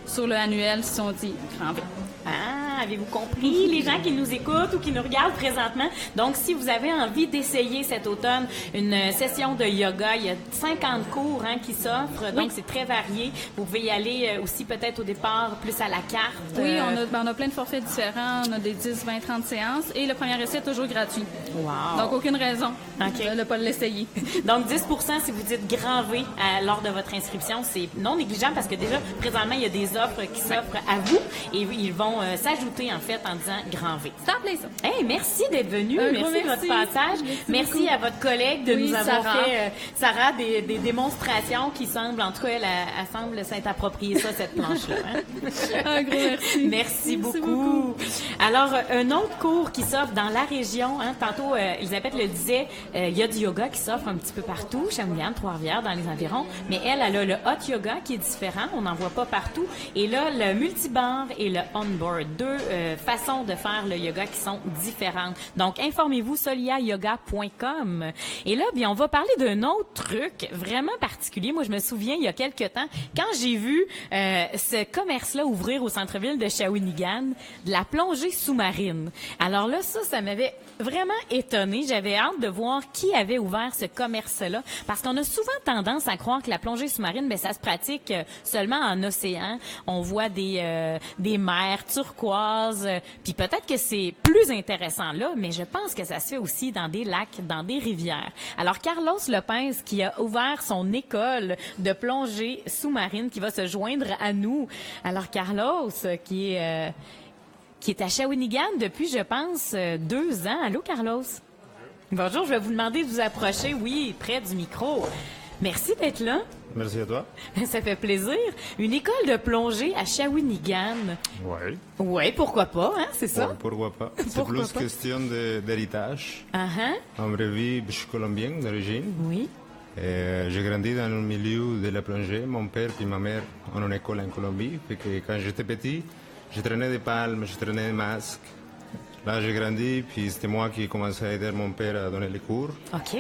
sur le annuel si on dit Grand V. Ah, avez-vous compris, les gens qui nous écoutent ou qui nous regardent présentement? Donc, si vous avez envie d'essayer cet automne une session de yoga, il y a 50 cours qui s'offrent, donc c'est très varié. Vous pouvez y aller aussi peut-être au départ plus à la carte. Oui, on a plein de forfaits différents. On a des 10, 20, 30 séances et le premier essai est toujours gratuit. Wow! Donc, aucune raison de ne pas l'essayer. Donc, 10% si vous dites Grand V lors de votre inscription, c'est non négligeable parce que déjà, présentement, il y a des offres qui s'offrent à vous et ils vont s'ajouter, en fait, en disant Grand V. C'est en plein ça. Hey, merci d'être venu. Merci de votre passage. Merci à votre collègue de nous avoir fait, Sarah, des démonstrations qui semblent, en tout cas, elle semble s'être appropriée ça, cette planche-là. Un gros merci. Merci beaucoup. Alors, un autre cours qui s'offre dans la région, tantôt, Elisabeth le disait, il y a du yoga qui s'offre un petit peu partout, Shawinigan, Trois-Rivières, dans les environs, mais elle a le hot yoga qui est différent, on n'en voit pas partout. Et là, le multibar et le on-board, deux façons de faire le yoga qui sont différentes. Donc, informez-vous, soliayoga.com. Et là, bien, on va parler d'un autre truc vraiment particulier. Moi, je me souviens, il y a quelques temps, quand j'ai vu ce commerce-là ouvrir au centre-ville de Shawinigan, de la plongée sous-marine. Alors là, ça m'avait vraiment étonnée. J'avais hâte de voir qui avait ouvert ce commerce-là, parce qu'on a souvent tendance à croire que la plongée sous-marine, ça se pratique seulement en océan. On voit des mers turquoises, puis peut-être que c'est plus intéressant là, mais je pense que ça se fait aussi dans des lacs, dans des rivières. Alors, Carlos Lopez, qui a ouvert son école de plongée sous-marine, qui va se joindre à nous. Alors, Carlos, qui est à Shawinigan depuis, je pense, 2 ans. Allô, Carlos? Bonjour, je vais vous demander de vous approcher, oui, près du micro. Merci d'être là. Merci à toi. Ça fait plaisir. Une école de plongée à Shawinigan. Oui. Oui, pourquoi pas, hein, c'est ça? Ouais, pourquoi pas. C'est Pourquoi plus pas? question d'héritage. Uh-huh. En vrai vie, je suis colombien d'origine. Oui. J'ai grandi dans le milieu de la plongée. Mon père et ma mère ont une école en Colombie. Fait que quand j'étais petit, je traînais des palmes, je traînais des masques. Là, j'ai grandi, puis c'était moi qui ai commencé à aider mon père à donner les cours. OK.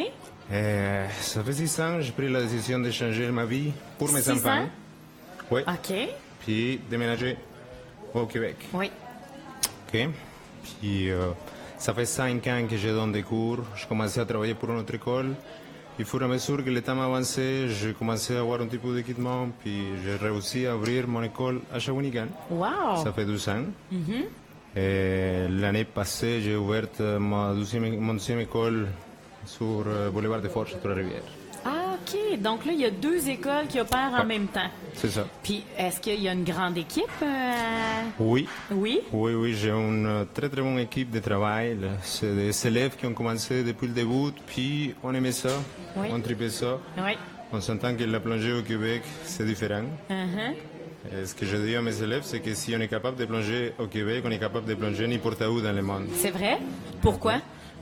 Ça fait 6 ans, j'ai pris la décision de changer ma vie pour mes 6 enfants. ans? Oui. OK. Puis déménager au Québec. Oui. OK. Puis ça fait 5 ans que je donne des cours. Je commençais à travailler pour une autre école. Puis, au fur et à mesure que le temps avançait, j'ai commencé à avoir un petit peu d'équipement. Puis j'ai réussi à ouvrir mon école à Shawinigan. Wow. Ça fait 12 ans. Et l'année passée, j'ai ouvert mon deuxième école sur Boulevard des Forges, à Trois-Rivières. Ah, OK. Donc là, il y a 2 écoles qui opèrent en Ouais. même temps. C'est ça. Puis, est-ce qu'il y a une grande équipe? Oui. Oui? Oui, j'ai une très très bonne équipe de travail. Là. C'est des élèves qui ont commencé depuis le début, puis on aimait ça, Oui. on tripait ça. Oui. On s'entend que la plongée au Québec, c'est différent. Uh-huh. Et ce que je dis à mes élèves, c'est que si on est capable de plonger au Québec, on est capable de plonger n'importe où dans le monde. C'est vrai? Pourquoi?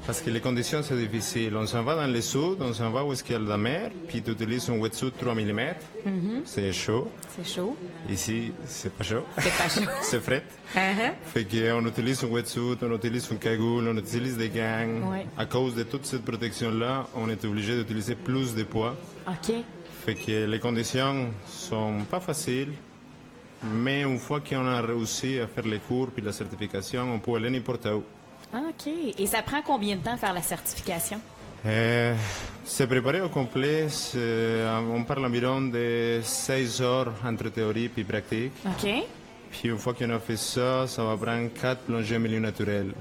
Parce que les conditions, c'est difficile. On s'en va dans le sud, on s'en va où est-ce qu'il y a de la mer, puis tu utilises un wetsuit 3 mm. C'est chaud. C'est chaud. Ici, c'est pas chaud. C'est pas chaud. C'est frais. Uh-huh. Fait qu'on utilise un wetsuit, on utilise une cagoule, on utilise des gants. Ouais. À cause de toute cette protection-là, on est obligé d'utiliser plus de poids. OK. Fait que les conditions sont pas faciles, mais une fois qu'on a réussi à faire les cours puis la certification, on peut aller n'importe où. OK. Et ça prend combien de temps faire la certification? Se préparer au complet, on parle environ de 16 heures entre théorie et pratique. OK. Puis une fois qu'on a fait ça, ça va prendre 4 plongées en milieu naturel.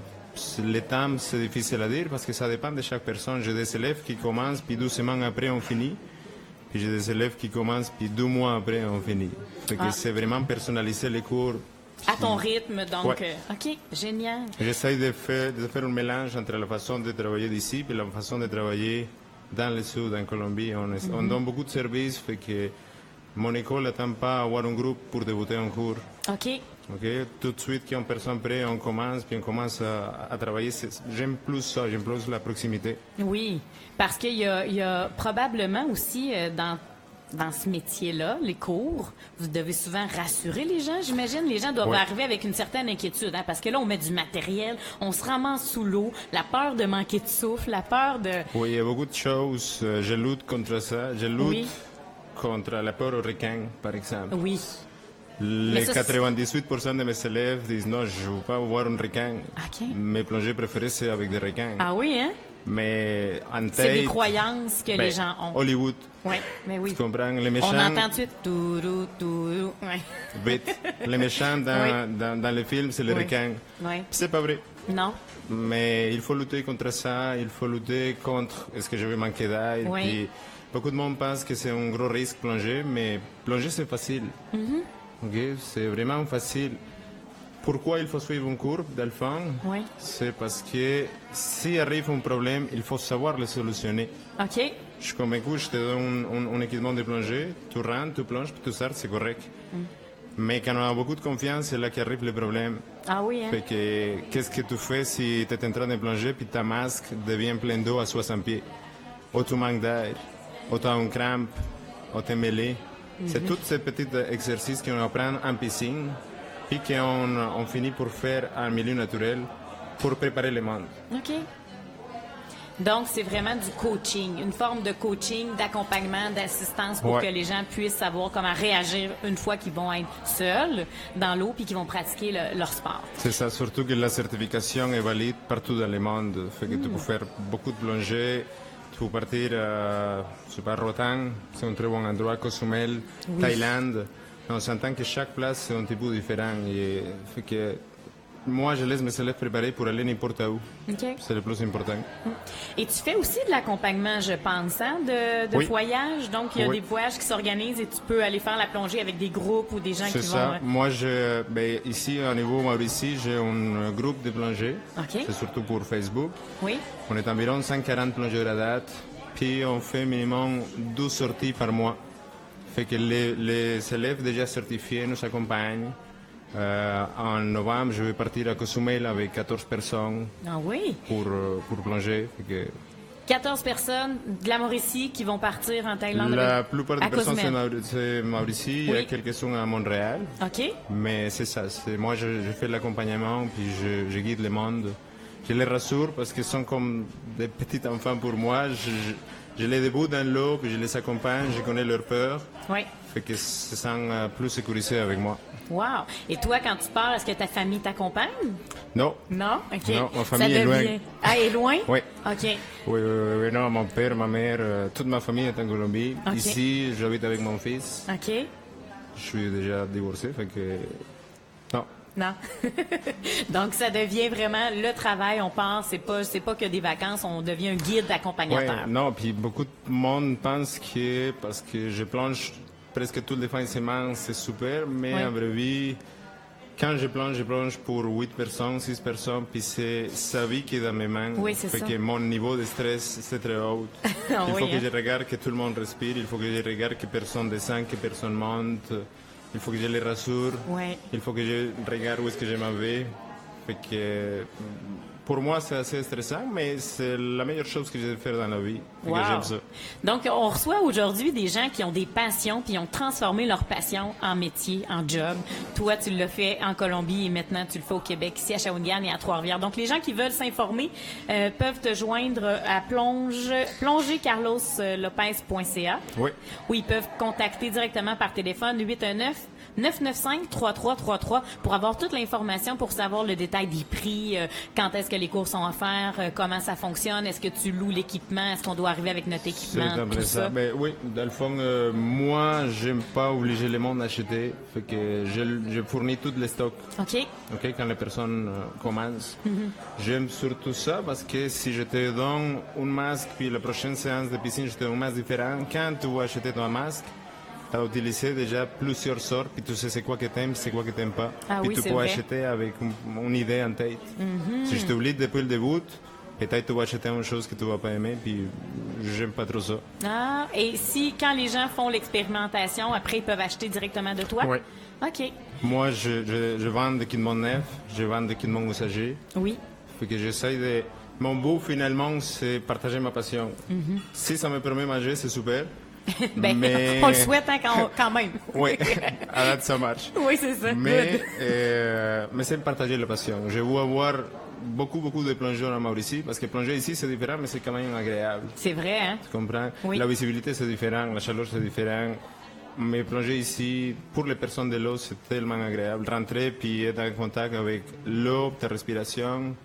Le temps, c'est difficile à dire parce que ça dépend de chaque personne. J'ai des élèves qui commencent, puis 2 semaines après, on finit. Puis j'ai des élèves qui commencent, puis 2 mois après, on finit. Fait que c'est vraiment personnaliser les cours. À ton rythme, donc. Ouais. OK. Génial. J'essaie de faire un mélange entre la façon de travailler d'ici et la façon de travailler dans le sud, en Colombie. On donne beaucoup de services, fait que mon école n'attend pas à avoir un groupe pour débuter un cours. OK. Okay? Tout de suite, quand personne prêt, on commence, puis on commence à travailler. J'aime plus ça, j'aime plus la proximité. Oui. Parce qu'il y a probablement aussi dans ce métier-là, les cours, vous devez souvent rassurer les gens, j'imagine. Les gens doivent Ouais. arriver avec une certaine inquiétude, hein, parce que là, on met du matériel, on se ramasse sous l'eau, la peur de manquer de souffle, la peur de... Oui, il y a beaucoup de choses. Je lutte contre ça. Je lutte Oui. contre la peur aux requins, par exemple. Oui. Les ça, c'est- 98% de mes élèves disent non, je ne veux pas voir un requin. OK. Mes plongées préférées, c'est avec des requins. Ah oui, hein? Mais en C'est des tête, croyances que ben, les gens ont. Hollywood, Oui, mais oui. tu comprends? Les méchants, On entend tout de suite tourou, tourou. Ouais. vite. Les méchants dans les films, c'est les Oui. requins. Oui. C'est pas vrai. Non. Mais il faut lutter contre ça, il faut lutter contre est-ce que je vais manquer d'air. Oui. Puis, beaucoup de monde pense que c'est un gros risque plonger, mais plonger c'est facile. Ok, c'est vraiment facile. Pourquoi il faut suivre un cours dans le fond? Oui. C'est parce que s'il arrive un problème, il faut savoir le solutionner. OK. Je suis convaincu, je te donne un équipement de plongée, tu rentres, tu plonges, puis tu sors, c'est correct. Mais quand on a beaucoup de confiance, c'est là qu'arrive le problème. Ah oui, hein? Fait que, qu'est-ce que tu fais si tu es en train de plonger puis ta masque devient plein d'eau à 60 pieds? Ou tu manques d'air, ou tu as une crampe, ou tu es mêlé. C'est tous ces petits exercices qu'on apprend en piscine puis qu'on finit pour faire un milieu naturel pour préparer le monde. OK. Donc, c'est vraiment du coaching, une forme de coaching, d'accompagnement, d'assistance pour que les gens puissent savoir comment réagir une fois qu'ils vont être seuls dans l'eau puis qu'ils vont pratiquer leur sport. C'est ça, surtout que la certification est valide partout dans le monde. Fait que tu peux faire beaucoup de plongées. Tu peux partir à, je sais pas, Rotan, c'est un très bon endroit, Cozumel, Thaïlande. On s'entend que chaque place c'est un petit peu différent. Et fait que moi, je laisse mes élèves préparer pour aller n'importe où. Okay. C'est le plus important. Et tu fais aussi de l'accompagnement, je pense, hein, de voyage. Donc, il y a des voyages qui s'organisent et tu peux aller faire la plongée avec des groupes ou des gens qui vont... C'est ça. Moi, ici, au niveau Mauricie, j'ai un groupe de plongées. Okay. C'est surtout pour Facebook. Oui. On est environ 140 plongeurs à date. Puis, on fait minimum 12 sorties par mois. Fait que les élèves déjà certifiés nous accompagnent. En novembre, je vais partir à Cozumel avec 14 personnes pour plonger. 14 personnes de la Mauricie qui vont partir en Thaïlande. La plupart des personnes, c'est Mauricie. Il y a quelques-uns à Montréal. OK. Mais c'est ça. Moi, je fais l'accompagnement, puis je guide le monde. Je les rassure parce qu'ils sont comme des petits enfants pour moi. Je les débute dans l'eau, puis je les accompagne. Je connais leur peur. Oui. Fait qu'ils se sentent plus sécurisés avec moi. Wow! Et toi, quand tu pars, est-ce que ta famille t'accompagne? Non. Non? OK. Non, ma famille est loin. Ah, elle est loin? Oui. OK. Oui, non, mon père, ma mère, toute ma famille est en Colombie. Okay. Ici, j'habite avec mon fils. OK. Je suis déjà divorcé, fait que... Non. Non. Donc, ça devient vraiment le travail, on pense. C'est pas que des vacances, on devient un guide accompagnateur. Ouais, non, puis beaucoup de monde pense que parce que je plonge presque toutes les fins de semaine, c'est super, mais en vraie vie, quand je plonge pour 8 personnes, 6 personnes, puis c'est sa vie qui est dans mes mains. Oui, c'est ça. Fait que mon niveau de stress, c'est très haut. Il faut que je regarde que tout le monde respire, il faut que je regarde que personne descend, que personne monte, il faut que je les rassure, il faut que je regarde où est-ce que je m'en vais. Fait que pour moi, c'est assez stressant, mais c'est la meilleure chose que j'ai faire dans la vie. Wow. Que j'aime ça. Donc, on reçoit aujourd'hui des gens qui ont des passions, puis ont transformé leur passion en métier, en job. Toi, tu l'as fait en Colombie et maintenant, tu le fais au Québec, ici à Shawinigan et à Trois-Rivières. Donc, les gens qui veulent s'informer peuvent te joindre à plongercarloslopez.ca. Oui. Ou ils peuvent contacter directement par téléphone 819-995-3333 pour avoir toute l'information, pour savoir le détail des prix, quand est-ce que les cours sont offerts, comment ça fonctionne, est-ce que tu loues l'équipement, est-ce qu'on doit arriver avec notre équipement, tout ça. Ben, oui, dans le fond, moi, j'aime pas obliger le monde à acheter, fait que je fournis tous les stocks. OK. OK, quand les personnes commencent. J'aime surtout ça parce que si je te donne un masque, puis la prochaine séance de piscine, je te donne un masque différent, quand tu vas acheter ton masque, tu as utilisé déjà plusieurs sortes, puis tu sais c'est quoi que tu aimes, c'est quoi que tu n'aimes pas. Puis tu peux acheter avec une idée en tête. Si je t'oublie depuis le début, peut-être tu vas acheter une chose que tu ne vas pas aimer, puis j'aime pas trop ça. Ah, et quand les gens font l'expérimentation, après ils peuvent acheter directement de toi? Oui. OK. Moi, je vends des équipements neufs, je vends des équipements usagés. Oui. Fait que j'essaie de... Mon but, finalement, c'est partager ma passion. Si ça me permet de manger, c'est super. Mais... on le souhaite quand même. Oui, à date, ça marche. Oui, c'est ça. Mais c'est partager la passion. Je veux avoir beaucoup de plongeurs à Mauricie, parce que plonger ici, c'est différent, mais c'est quand même agréable. C'est vrai, hein? Tu comprends? Oui. La visibilité, c'est différent, la chaleur, c'est différent. Mais plonger ici, pour les personnes de l'eau, c'est tellement agréable. Rentrer puis être en contact avec l'eau, ta respiration,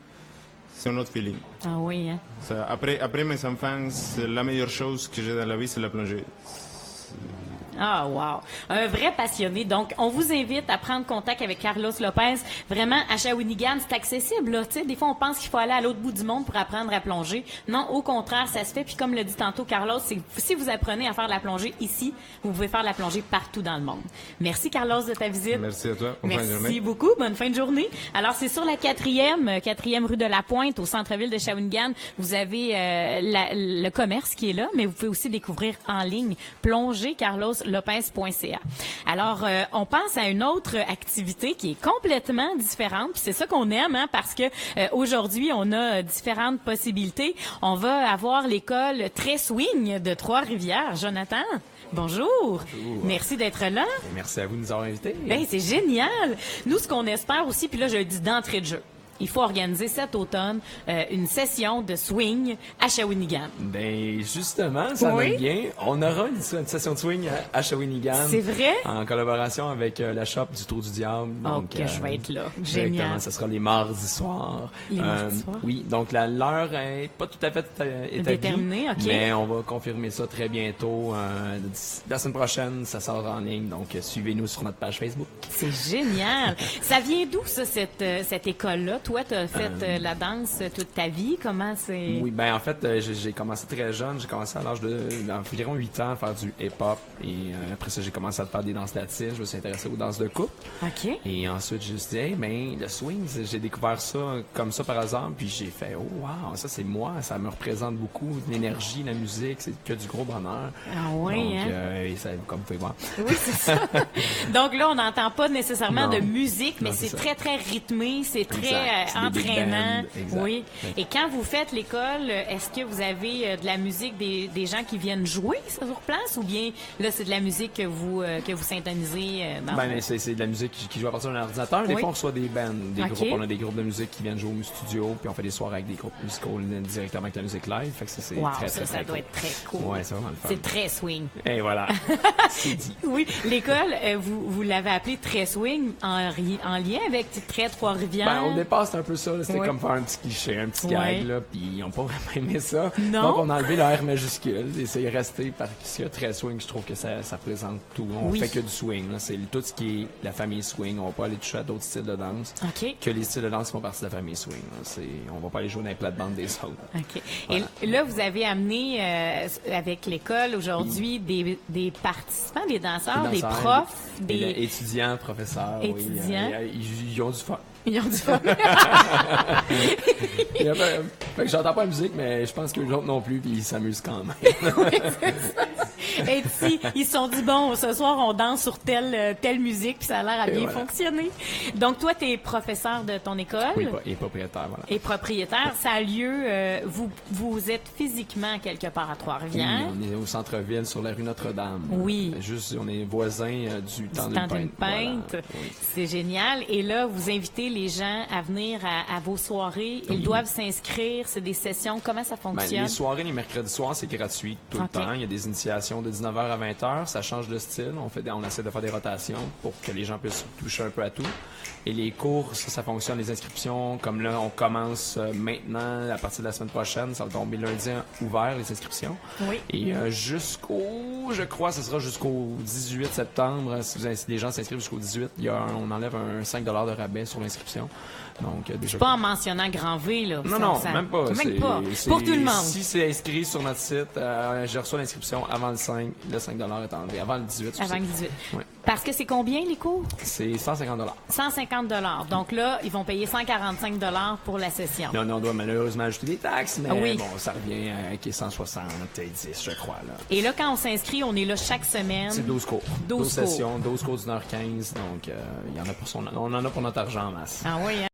c'est un autre feeling. Ah oui, hein? Ça, après mes enfants, la meilleure chose que j'ai dans la vie, c'est la plongée. Ah, wow. Un vrai passionné. Donc, on vous invite à prendre contact avec Carlos Lopez. Vraiment, à Shawinigan, c'est accessible, là. Tu sais, des fois, on pense qu'il faut aller à l'autre bout du monde pour apprendre à plonger. Non, au contraire, ça se fait. Puis, comme le dit tantôt Carlos, si vous apprenez à faire de la plongée ici, vous pouvez faire de la plongée partout dans le monde. Merci, Carlos, de ta visite. Merci à toi. Bonne Merci fin de journée. beaucoup. Bonne fin de journée. Alors, c'est sur la 4e rue de la Pointe, au centre-ville de Shawinigan. Vous avez le commerce qui est là, mais vous pouvez aussi découvrir en ligne plongercarloslopez.ca. lopez.ca. Alors, on pense à une autre activité qui est complètement différente, puis c'est ça qu'on aime, hein, parce que aujourd'hui, on a différentes possibilités. On va avoir l'école Très Swing de Trois-Rivières. Jonathan, bonjour. Bonjour. Merci d'être là. Merci à vous de nous avoir invités. Ben, c'est génial. Nous, ce qu'on espère aussi, puis là, je le dis d'entrée de jeu, il faut organiser cet automne une session de swing à Shawinigan. Ben justement, ça va bien. On aura une session de swing à Shawinigan. C'est vrai? En collaboration avec la shop du Trou du Diable. Donc, je vais être là. Génial. Exactement, ce sera les mardis soirs. Les mardis soirs? Oui, donc l'heure est pas tout à fait établie. Déterminée, OK. Mais on va confirmer ça très bientôt. La semaine prochaine, ça sort en ligne. Donc, suivez-nous sur notre page Facebook. C'est génial. Ça vient d'où, ça, cette école-là? Toi, tu as fait la danse toute ta vie. Comment c'est... Oui, ben en fait, j'ai commencé très jeune. J'ai commencé à l'âge d'environ 8 ans à faire du hip-hop. Et après ça, j'ai commencé à faire des danses latines. Je me suis intéressé aux danses de couple. OK. Et ensuite, j'ai dit, hey, ben, le swing, j'ai découvert ça comme ça par hasard. Puis j'ai fait, oh wow, ça c'est moi. Ça me représente beaucoup. L'énergie, la musique, c'est que du gros bonheur. Ah oui, donc, hein? et ça, comme vous pouvez voir. Oui, c'est ça. Donc là, on n'entend pas nécessairement Non. de musique, mais Non, c'est c'est ça. très, très rythmé. C'est très Exact. C'est des big entraînant. bands. Exact. Oui. Et quand vous faites l'école, est-ce que vous avez de la musique des gens qui viennent jouer sur place ou bien là, c'est de la musique que vous syntonisez dans Ben, c'est de la musique qui joue à partir d'un ordinateur. Des Oui. fois, on reçoit des bands, des OK. groupes. On a des groupes de musique qui viennent jouer au studio, puis on fait des soirées avec des groupes musicaux directement avec la musique live. Fait que ça, c'est Wow, très, ça, très, ça très doit cool. être très cool. Ouais, c'est vraiment le fun. C'est très swing. Et voilà. C'est dit. Oui, l'école, vous l'avez appelée Très Swing en lien avec Très Trois-Rivières. Ben, au départ, c'était un peu ça. C'était Ouais. comme faire un petit cliché, un petit Ouais. gag, là, puis ils n'ont pas vraiment aimé ça. Non. Donc, on a enlevé le R majuscule et c'est resté parce que très swing, je trouve que ça présente tout. On Oui. fait que du swing, là. C'est tout ce qui est la famille swing. On va pas aller toucher à d'autres styles de danse. OK. Que les styles de danse qui font partie de la famille swing, là. On va pas aller jouer dans les plates-bandes des autres. OK. Voilà. Et là, vous avez amené avec l'école aujourd'hui des participants, des danseurs, des danseurs, profs, des des... étudiants, professeurs. Étudiants. Oui, ils ont du fun. Ils ont du fun. Fait que j'entends pas la musique, mais je pense que les autres non plus, puis ils s'amusent quand même. Et si ils se sont dit, bon, ce soir, on danse sur telle musique, puis ça a l'air à Et bien voilà. fonctionner. Donc, toi, tu es professeur de ton école. Oui, et propriétaire, voilà. Et propriétaire. Ça a lieu, vous êtes physiquement quelque part à Trois-Rivières. Oui, on est au centre-ville, sur la rue Notre-Dame. Oui. Juste, on est voisins du temps Du d'une temps d'une pinte. pinte. Voilà. Oui. C'est génial. Et là, vous invitez les gens à venir à vos soirées. Ils doivent s'inscrire. C'est des sessions. Comment ça Ben, fonctionne? les soirées, les mercredis soirs, c'est gratuit tout OK. le temps. Il y a des initiations de 19h à 20h. Ça change de style. On essaie de faire des rotations pour que les gens puissent toucher un peu à tout. Et les cours, ça fonctionne. Les inscriptions, comme là, on commence maintenant, à partir de la semaine prochaine. Ça va tomber lundi ouvert, les inscriptions. Oui. Et je crois, ce sera jusqu'au 18 septembre. Si les gens s'inscrivent jusqu'au 18, on enlève un 5 $ de rabais sur l'inscription. Donc, déjà. Pas en mentionnant Grand V, là. Non, Ça- même pas. Même pas. Pour tout le monde. Si c'est inscrit sur notre site, je reçois l'inscription avant le 5. Le 5 $ est enlevé. Avant le 18. Avant le 18. Ouais. Parce que c'est combien, les cours? C'est 150 $. 150 $. Donc là, ils vont payer 145 $ pour la session. Là, on doit malheureusement ajouter des taxes, mais Ah oui. bon, ça revient à 170, je crois. Là. Et là, quand on s'inscrit, on est là chaque semaine. C'est 12 cours. 12 12 sessions, 12 cours d'1h15. Donc, il y en a pour on en a pour notre argent en masse. Ah oui, hein?